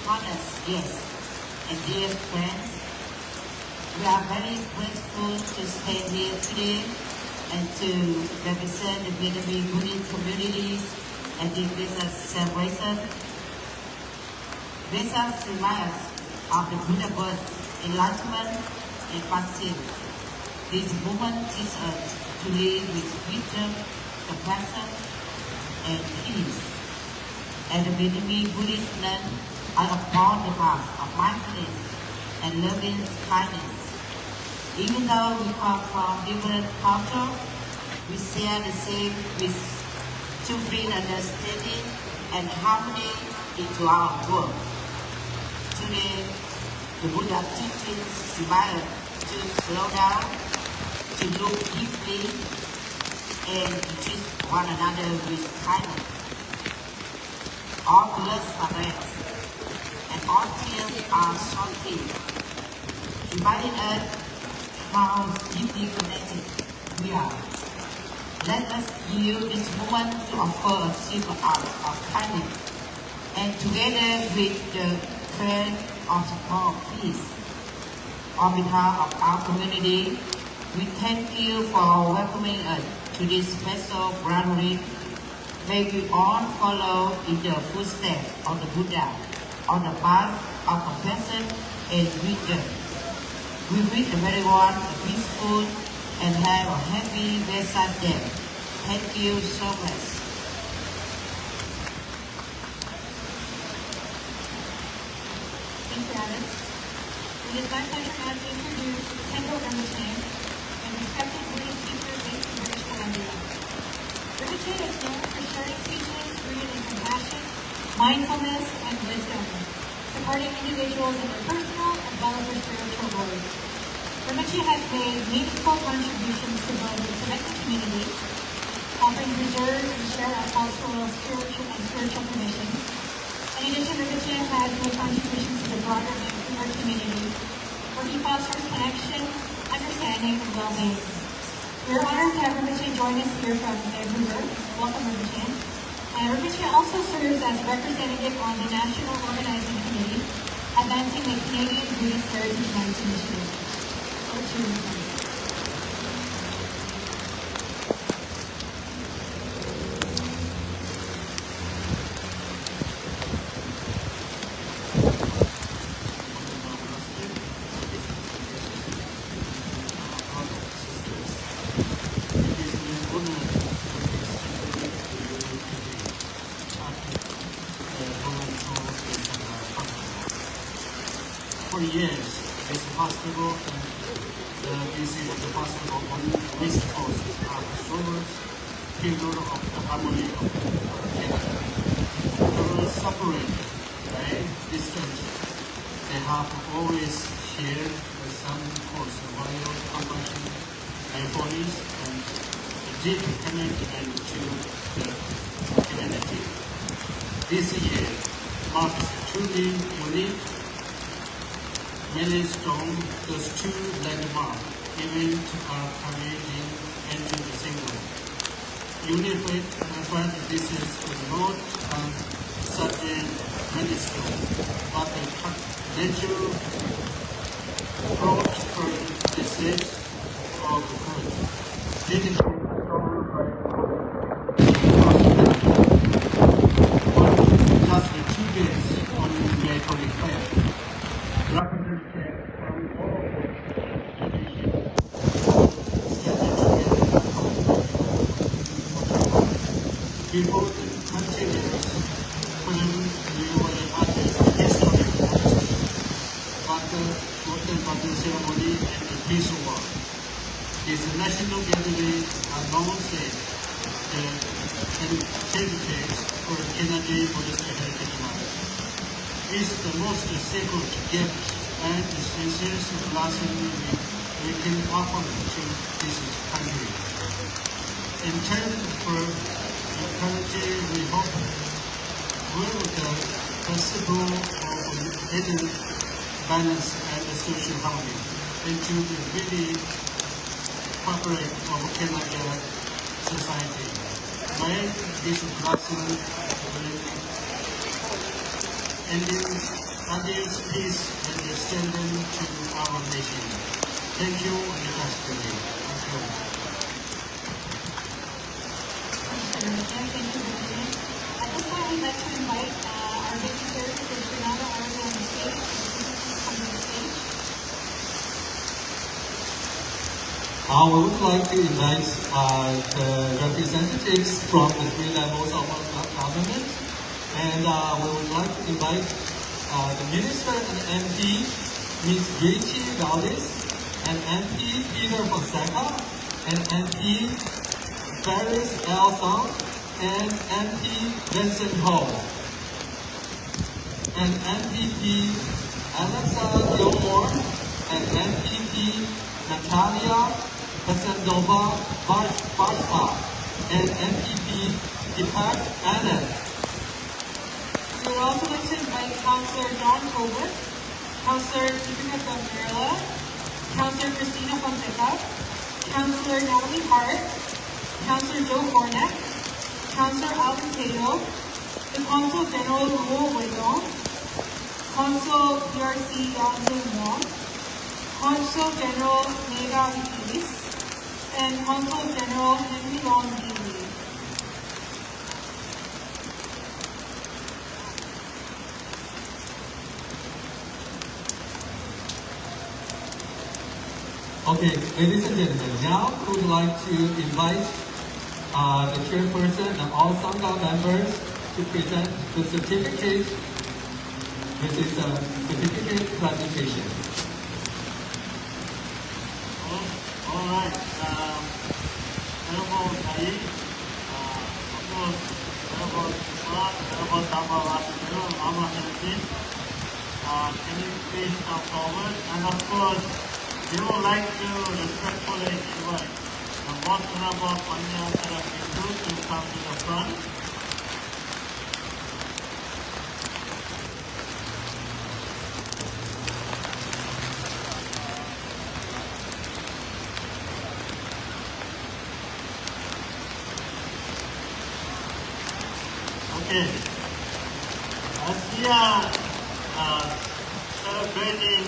Honest guests and dear friends, we are very grateful to stand here today and to represent the Vietnamese Buddhist communities at the Vesak celebration. Vesak reminds us of the Buddha birth, enlightenment, and passing. This movement teaches us to live with wisdom, compassion, and peace. and the Vietnamese Buddhist nuns are upon the path of mindfulness and loving kindness. Even though we come from different cultures, we share the same wish to bring understanding and harmony into our world. Today, the Buddha teachings remind us to slow down, to look deeply, and to treat one another with kindness. All bloods are red, and all tears are salty, reminding us how deeply connected we are. Let us use this moment to offer a simple act of kindness, and together with the prayer of small peace. On behalf of our community, we thank you for welcoming us to this special gathering. May we all follow in the footsteps of the Buddha on the path of compassion and wisdom. We wish everyone a peaceful and have a happy Vesak day. Thank you so much. Thank you, Alice. It is my pleasure now to introduce Kendall Rinpoche, a respected Buddhist teacher based in British Columbia. Rinpoche is known for sharing teachings rooted in compassion, mindfulness, and wisdom, supporting individuals in their personal as well as their spiritual growth. Rinpoche has made meaningful contributions to both the Tibetan community, helping preserve and share our cultural, spiritual traditions. In addition, Rinpoche has made contributions to the broader Vancouver community, where he fosters connection, understanding, and well-being. We are honored to have Rinpoche join us here from Vancouver. Welcome, Rinpoche. And Rinpoche also serves as representative on the National Organizing Committee, advancing the Canadian Buddhist Heritage Rights Initiative. Over to you, Rinpoche. For years, this festival and the visit of the festival on the West Coast are the shoulders, pillar of the harmony of Canada. Although separated by distance, they have always shared the same course of value, compassion, mindfulness, and a deep commitment to the community. This year marks a truly unique milestone. Those two landmark events are converging into the single. Unified effort. This is not such a milestone, but a natural approach for the sake of the good. Dedicated just 2 days on May 25th. Representative from all people continues when we were at the history but the ceremony and the peace war. This national gathering announced the heritage for Canadian Buddhist Heritage Month. Is the most sacred gift and the sincerest blessing we can offer to this country. In terms for equality, we hope will the principle of hidden balance and the social harmony into the really fabric of Canada society. May this blessing will ending peace and extending to our nation. Thank you and Thank you. Thank you, Rinpoche. At this point, we'd like to invite our visitors to Granada already on the stage. Come to the stage. We would like to invite the representatives from the three levels of our government And we would like to invite the Minister and MP, Ms. Richie Valdez, and MP Peter Fonseca, and MP Ferris Elson, and MP Vincent Ho, and MPP Alexa Gilmore, and MPP Natalia Pesendova Bartka, and MPP Deepak Anand. We would also like to invite Councillor John Colbert, Councillor Deepika Gabriela, Councillor Christina Fonseca, Councillor Natalie Hart, Councillor Joe Horneck, Councillor Alvin Tato, the Consul General Luo Weidong, Consul PRC Yanzu Wong, Consul General Mega Ikilis, and Consul General Henry Long Lee. Okay, ladies and gentlemen, now we would like to invite the chairperson and all Sangha members to present the certificate. This is a certificate presentation. All right. Honorable Naeem, of course, Honorable Islam, Honorable Tamba Rasudero, Mama Hennessy, can you please come forward? And of course, we would like to respectfully invite the most honorable Panya Sarabhindu to come to the front. Okay. As we are celebrating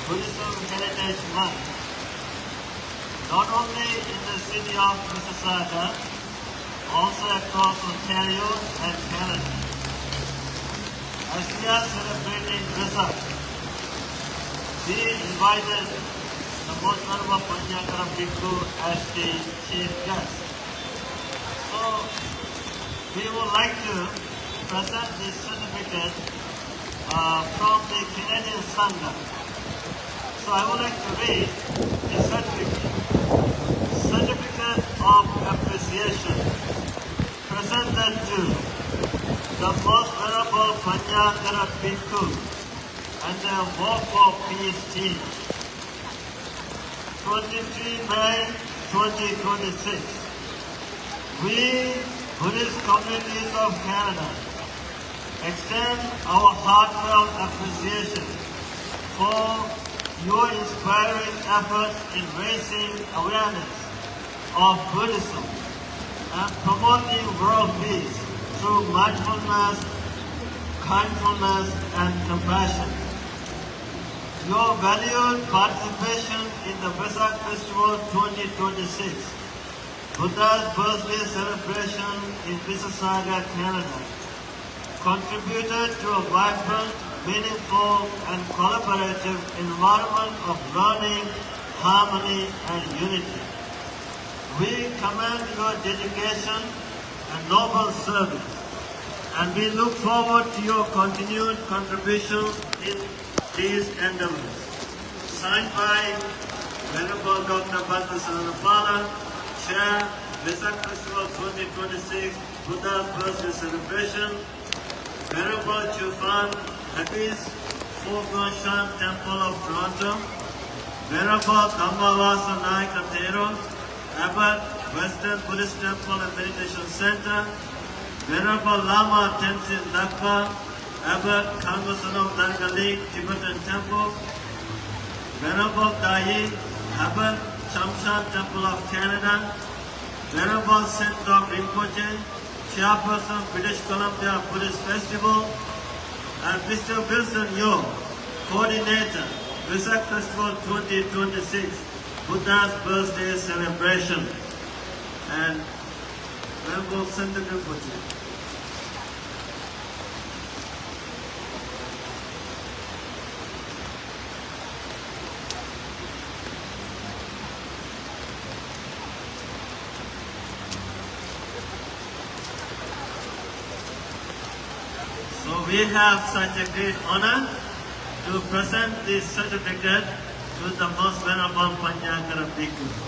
Buddhism Heritage Month, not only in the city of Mississauga, also across Ontario and Canada. As we are celebrating Vesak, we invited the Most Honorable Panyakara Bhikkhu as the chief guest. So, we would like to present this certificate from the Canadian Sangha. So I would like to read the certificate. Certificate of Appreciation presented to the Most Venerable Panyakara Bhikkhu and the Walk for Peace team. 23 May 2026. We, Buddhist communities of Canada, extend our heartfelt appreciation for your inspiring efforts in raising awareness of Buddhism and promoting world peace through mindfulness, kindfulness, and compassion. Your valued participation in the Vesak Festival 2026, Buddha's birthday celebration in Mississauga, Canada, contributed to a vibrant, meaningful, and collaborative environment of learning, harmony, and unity. We commend your dedication and noble service, and we look forward to your continued contributions in these endeavors. Signed by Venerable Dr. Bhattacharya, Chair, Vesak Festival 2026, Buddha's birthday celebration, Venerable Chufan Hafiz, Fourgonshan Temple of Toronto, Venerable Dhammavasa Naika Thero, Abbot, Western Buddhist Temple and Meditation Center, Venerable Lama Tenzin Dakpa, Abbot, Kangasanam Dangali, Tibetan Temple, Venerable Dai, Abbot, Chamshan Temple of Canada, Venerable Saint Dog Rinpoche, Chairperson, British Columbia Buddhist Festival, and Mr. Wilson Yo, Coordinator, Vesak Festival 2026, Buddha's birthday celebration, and Venerable Saint Rinpoche. we have such a great honor to present this certificate to the most venerable Panyakara Bhikkhu.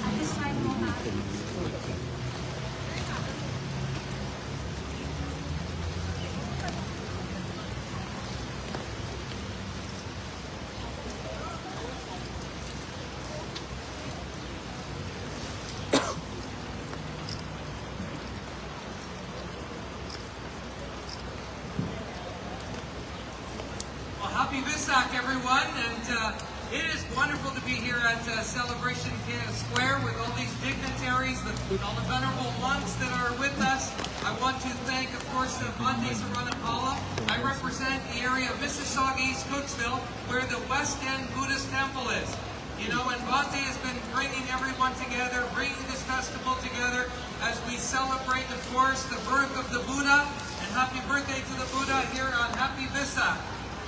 At this time, we'll have Well, happy Visak, everyone, and it is wonderful to be here at Celebration Square with all these dignitaries, all the venerable monks that are with us. I want to thank, of course, Bhante Saranapala. I represent the area of Mississauga, East Cooksville, where the West End Buddhist Temple is. You know, and Bhante has been bringing everyone together, bringing this festival together as we celebrate, of course, the birth of the Buddha. And happy birthday to the Buddha here on Happy Visak.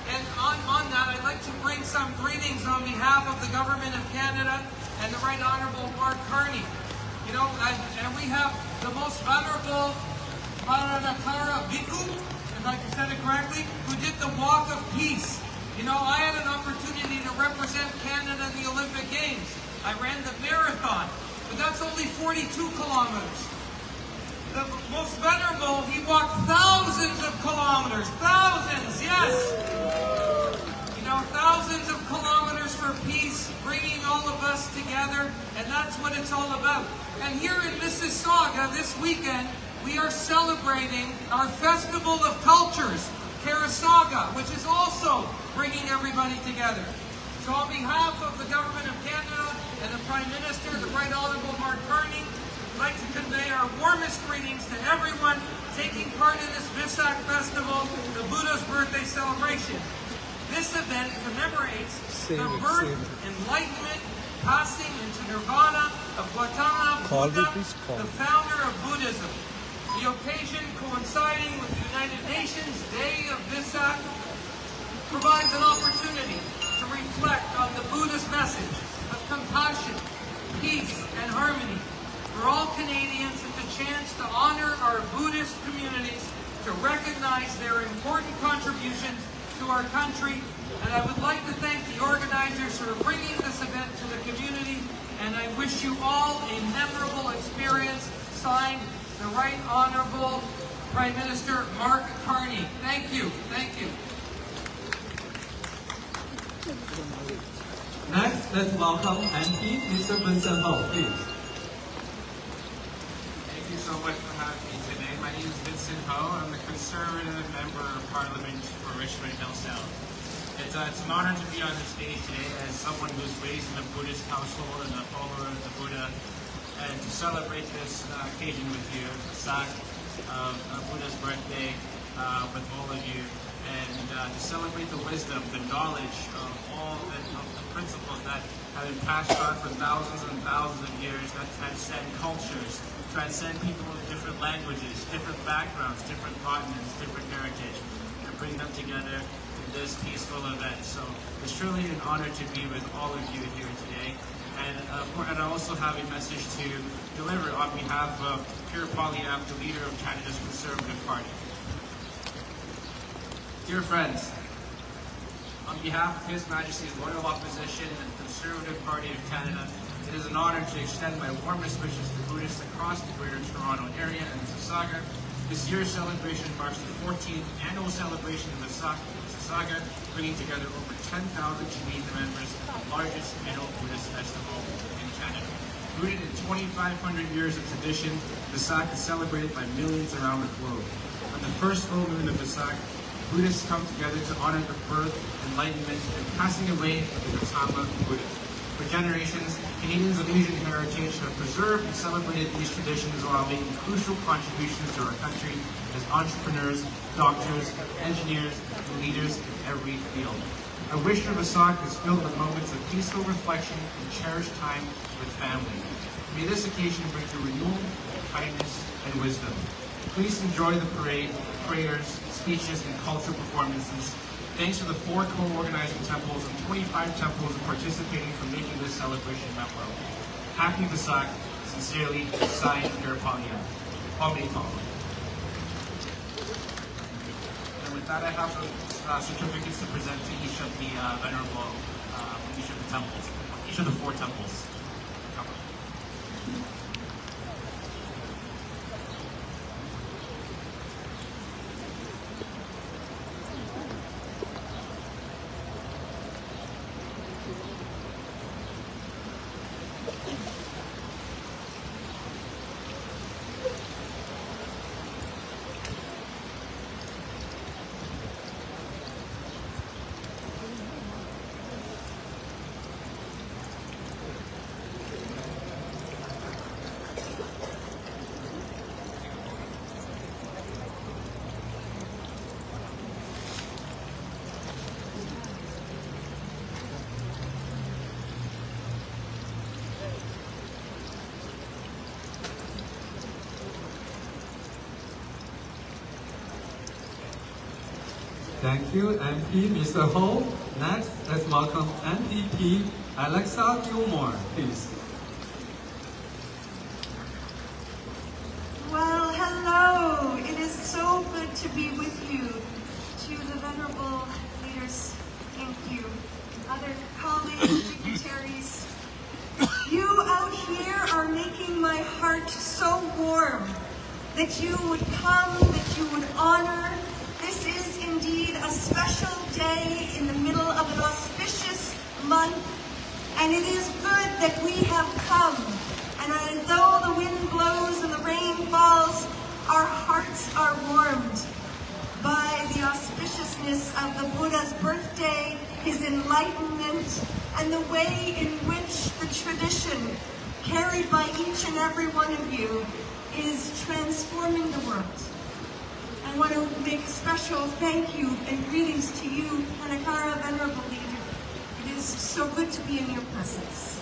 And on that, I'd like to bring some greetings on behalf of the Government of Canada and the Right Honourable Mark Carney. You know, and we have the most venerable Paranakara Bhikkhu, if I said it correctly, who did the Walk of Peace. You know, I had an opportunity to represent Canada in the Olympic Games. I ran the marathon, but that's only 42 kilometers. The most venerable, he walked thousands of kilometers. Thousands, yes! You know, thousands of kilometers for peace, bringing all of us together, and that's what it's all about. And here in Mississauga this weekend, we are celebrating our Festival of Cultures, Karasaga, which is also bringing everybody together. So on behalf of the Government of Canada and the Prime Minister, the Right Honourable Mark Carney, I'd like to convey our warmest greetings to everyone taking part in this Visak Festival, the Buddha's birthday celebration. This event commemorates the birth, enlightenment, passing into nirvana of Gautama Buddha, the founder of Buddhism. The occasion coinciding with the United Nations Day of Visak provides an opportunity to reflect on the Buddhist message of compassion, peace, and harmony for all Canadians, and a chance to honor our Buddhist communities, to recognize their important contributions to our country. And I would like to thank the organizers for bringing this event to the community, and I wish you all a memorable experience. Signed, the Right Honourable Prime Minister Mark Carney. Thank you. Thank you. Next, let's welcome MP Mr. Vincent Ho, please. Thank you so much for having me today. My name is Vincent Ho. I'm the Conservative Member of Parliament for Richmond Hill South. It's an honor to be on the stage today as someone who's raised in a Buddhist household and a follower of the Buddha, and to celebrate this occasion with you, Visak, Buddha's birthday, with all of you, and to celebrate the wisdom, the knowledge of all the principles that have been passed on for thousands and thousands of years, that transcend cultures, transcend people with different languages, different backgrounds, different continents, different heritage, and bring them together in this peaceful event. So it's truly an honor to be with all of you here today. And I also have a message to deliver on behalf of Pierre Poilievre, the leader of Canada's Conservative Party. Dear friends, on behalf of His Majesty's Loyal Opposition and the Conservative Party of Canada, it is an honor to extend my warmest wishes to Buddhists across the Greater Toronto Area and Mississauga. This year's celebration marks the 14th annual celebration of Mississauga, bringing together over 10,000 Canadian members in the largest annual Buddhist festival in Canada. Rooted in 2,500 years of tradition, Visak is celebrated by millions around the globe. On the first full moon of Visak, Buddhists come together to honor the birth, enlightenment, and passing away of the Gautama Buddha. For generations, Canadians of Asian heritage have preserved and celebrated these traditions while making crucial contributions to our country as entrepreneurs, doctors, engineers, and leaders in every field. Our wish for Mississauga is filled with moments of peaceful reflection and cherished time with family. May this occasion bring you renewal, kindness, and wisdom. Please enjoy the parade, prayers, speeches, and cultural performances. Thanks to the 4 co-organizing temples and 25 temples participating for making this celebration memorable. Happy Mississauga, sincerely, signed Karapalia. Omnitom. And with that, I have certificates to present to each of the venerable, each of the temples, each of the 4 temples. Thank you, MP Mr. Ho. Next, let's welcome NDP Alexa Gilmore, please. Well, hello. It is so good to be with you. To the venerable leaders, thank you. Other colleagues, dignitaries. You out here are making my heart so warm that you would come, that you would honor. This is indeed a special day in the middle of an auspicious month, and it is good that we have come. And though the wind blows and the rain falls, our hearts are warmed by the auspiciousness of the Buddha's birthday, his enlightenment, and the way in which the tradition carried by each and every one of you is transforming the world. I want to make a special thank you and greetings to you, Hanakara, Venerable Leader. It is so good to be in your presence.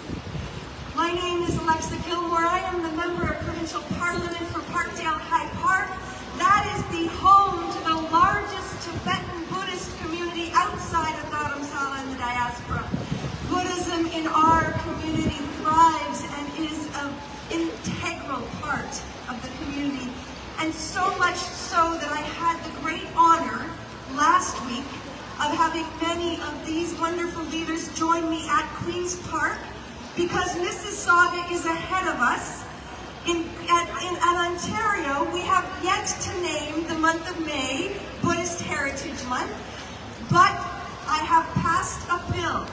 My name is Alexa Gilmore. I am the Member of Provincial Parliament for Parkdale High Park. That is the home to the largest Tibetan Buddhist community outside of Dharamsala in the diaspora. Buddhism in our community thrives and is an integral part of the community. And so much so that I had the great honor last week of having many of these wonderful leaders join me at Queen's Park, because Mississauga is ahead of us. In Ontario, we have yet to name the month of May Buddhist Heritage Month, but I have passed a bill.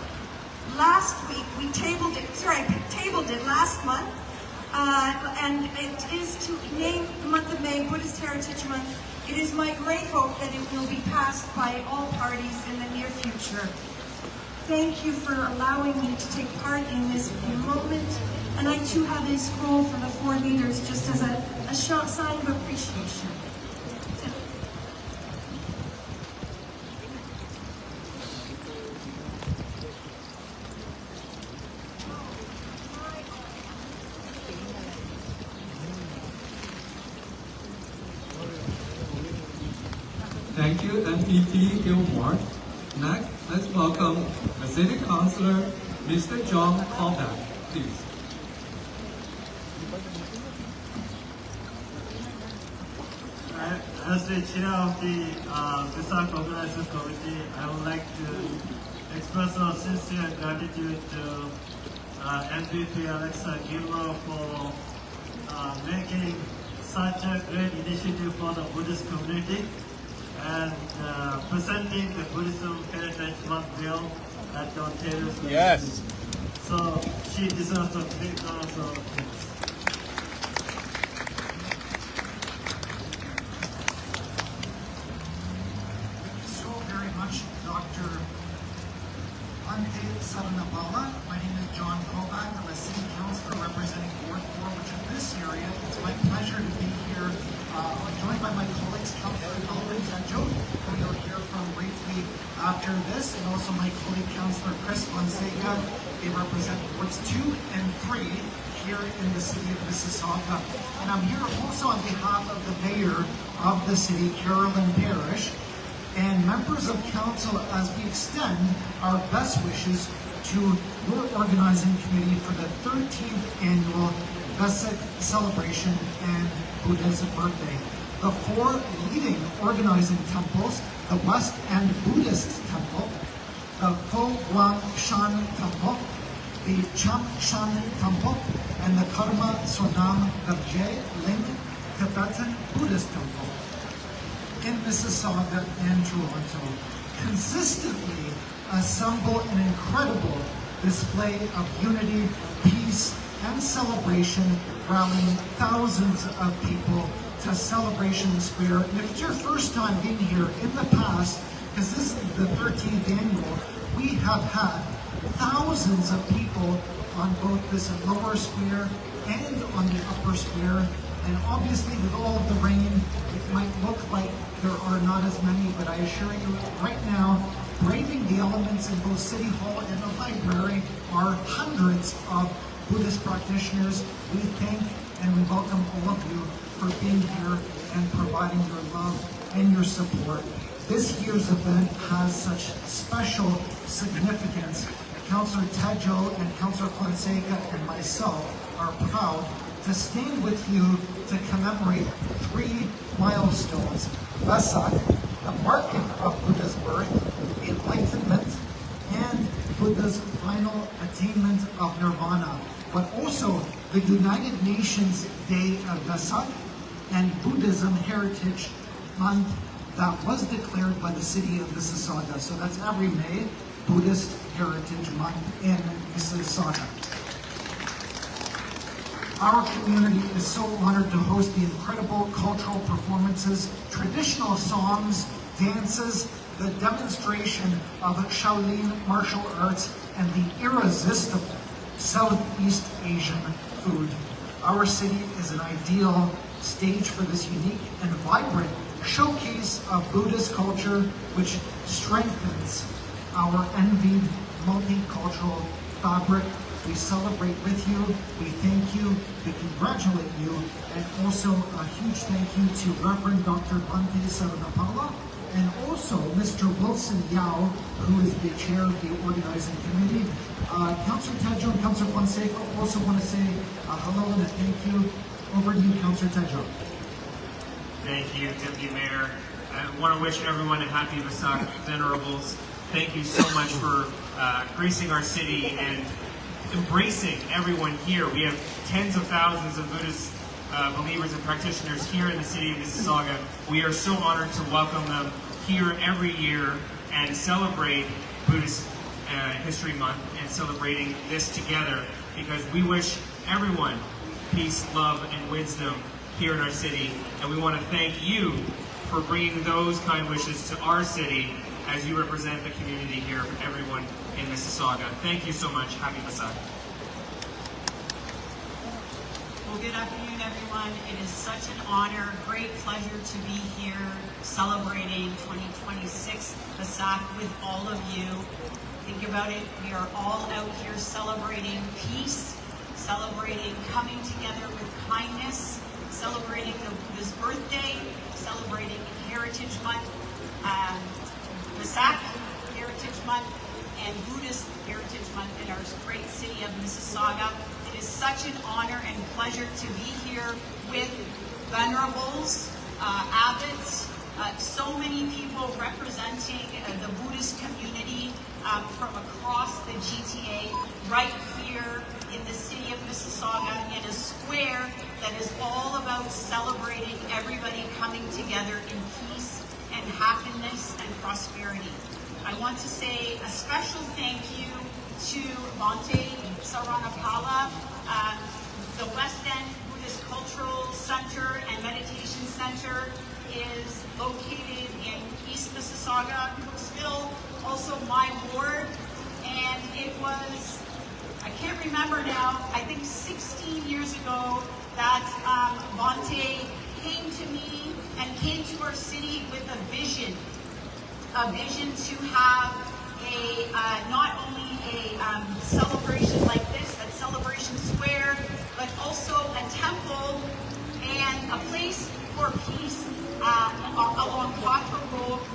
Last week, we tabled it last month, and it is to name the month of May Buddhist Heritage Month. It is my great hope that it will be passed by all parties in the near future. Thank you for allowing me to take part in this moment, and I too have a scroll for the 4 leaders just as a sign of appreciation. Thank you, MPP Gilmore. Next, let's welcome the City Councillor, Mr. John Colbeck, please. As the chair of the Mississauga Organizing Committee, I would like to express our sincere gratitude to MVP Alexa Gilmore for making such a great initiative for the Buddhist community and presenting the Buddhism Heritage Month bill at the Ontario State. Yes. So she deserves a big round of applause. So very much, Dr. Ante Saranapala. My name is John Kovac. I'm a city councilor representing Ward 4, which is this area. It's my pleasure to be here, joined by my colleagues, Councilor Alvin Tejo, who you'll hear from briefly after this, and also my colleague, Councilor Chris Fonseca. They represent Wards 2 and 3 here in the city of Mississauga. And I'm here also on behalf of the mayor of the city, Carolyn Parrish, and members of council as we extend our best wishes to your organizing committee for the 13th annual Vesak celebration and Buddha's birthday. The 4 leading organizing temples, the West End Buddhist Temple, the Pho Guang Shan Temple, the Cham Shan Temple, and the Karma Sonam Gabje Ling Tibetan Buddhist Temple in Mississauga and Toronto consistently assemble an incredible display of unity, peace, and celebration, rallying thousands of people to Celebration Square. And if it's your first time being here in the past, because this is the 13th annual, we have had thousands of people on both this lower square and on the upper square. And obviously with all of the rain, it might look like there are not as many, but I assure you right now, braving the elements in both City Hall and the library are hundreds of Buddhist practitioners. We thank and we welcome all of you for being here and providing your love and your support. This year's event has such special significance. Councillor Tejo and Councillor Fonseca and myself are proud to stand with you to commemorate 3 milestones: Vesak, the marking of Buddha's birth, enlightenment, and Buddha's final attainment of nirvana, but also the United Nations Day of Vesak and Buddhism Heritage Month that was declared by the city of Mississauga. So that's every May, Buddhist Heritage Month in Mississauga. Our community is so honored to host the incredible cultural performances, traditional songs, dances, the demonstration of Shaolin martial arts, and the irresistible Southeast Asian food. Our city is an ideal stage for this unique and vibrant showcase of Buddhist culture, which strengthens our envied multicultural fabric. We celebrate with you, we thank you, we congratulate you, and also a huge thank you to Reverend Dr. Bante Saranapala, and also Mr. Wilson Yao, who is the chair of the organizing committee. Councillor Tejo and Councillor Fonseca also want to say hello and a thank you. Over to you, Councillor Tejo. Thank you, Deputy Mayor. I want to wish everyone a happy Vesak. Venerables, thank you so much for gracing our city and embracing everyone here. We have tens of thousands of Buddhist believers and practitioners here in the city of Mississauga. We are so honored to welcome them here every year and celebrate Buddhist History Month and celebrating this together, because we wish everyone peace, love, and wisdom here in our city. And we want to thank you for bringing those kind wishes to our city as you represent the community here, everyone in Mississauga. Thank you so much. Happy Vesak. Well, good afternoon, everyone. It is such an honor, great pleasure to be here celebrating 2026 Vesak with all of you. Think about it, we are all out here celebrating peace, celebrating coming together with kindness, celebrating this birthday, celebrating Heritage Month, Vesak Heritage Month, and Buddhist Heritage Month in our great city of Mississauga. It is such an honor and pleasure to be here with venerables, abbots, so many people representing the Buddhist community from across the GTA, right here in the city of Mississauga, in a square that is all about celebrating everybody coming together in peace and happiness and prosperity. I want to say a special thank you to Bante Saranapala, the West End Buddhist Cultural Center and Meditation Center is located in East Mississauga, Cooksville, also my ward, and it was, I can't remember now, I think 16 years ago, that Vontae came to me and came to our city with a vision to have not only a celebration like this at Celebration Square, but also a temple and a place for peace along Quattro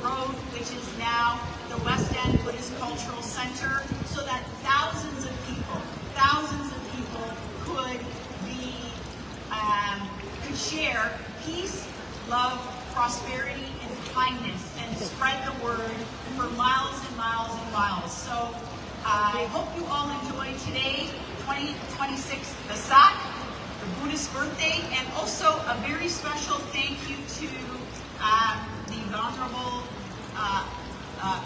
Road, which is now the West End Buddhist Cultural Center, so that thousands of people could share peace, love, prosperity, and kindness, and spread the word for miles and miles and miles. So I hope you all enjoy today, 2026 Vesak, the Buddhist birthday, and also a very special thank you to the Venerable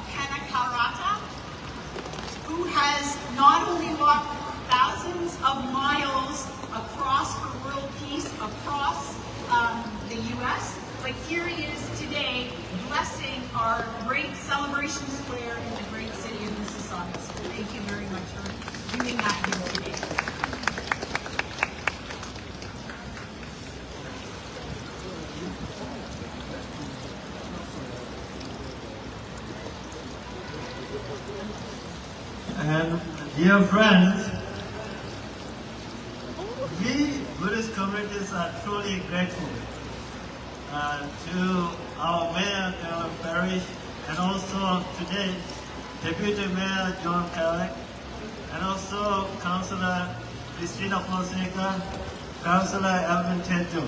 Kanakarata, who has not only walked thousands of miles across for world peace, across the U.S., but here he is today blessing our great Celebration Square in the great city of Mississauga. So thank you very much for doing that here today. And dear friends, we Buddhist communities are truly grateful to our Mayor, Carol Parrish, and also today, Deputy Mayor John Carrick, and also Councillor Christina Fonseca, Councillor Alvin Tejo.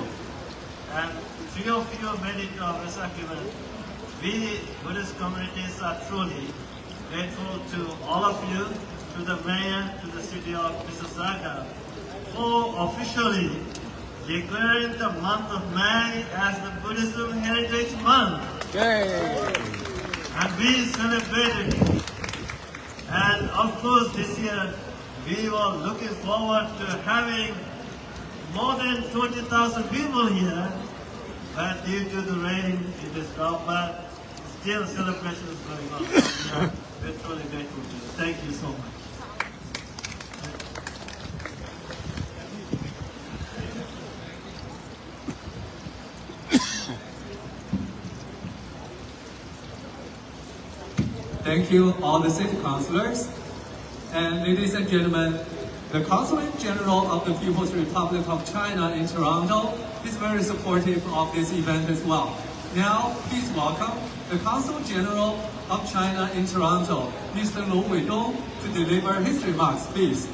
And three of you made it to our Vesak event. We Buddhist communities are truly grateful to all of you, to the Mayor, to the City of Mississauga, for officially declaring the month of May as the Buddhism Heritage Month. Yay! And we celebrated it. And of course this year we were looking forward to having more than 20,000 people here, but due to the rain it is dropped, but still celebration is going on. So we're truly grateful to you. Thank you so much. Thank you, all the city councillors. And ladies and gentlemen, the Consulate General of the People's Republic of China in Toronto is very supportive of this event as well. Now, please welcome the Consul General of China in Toronto, Mr. Lu Weidong, to deliver his remarks, please.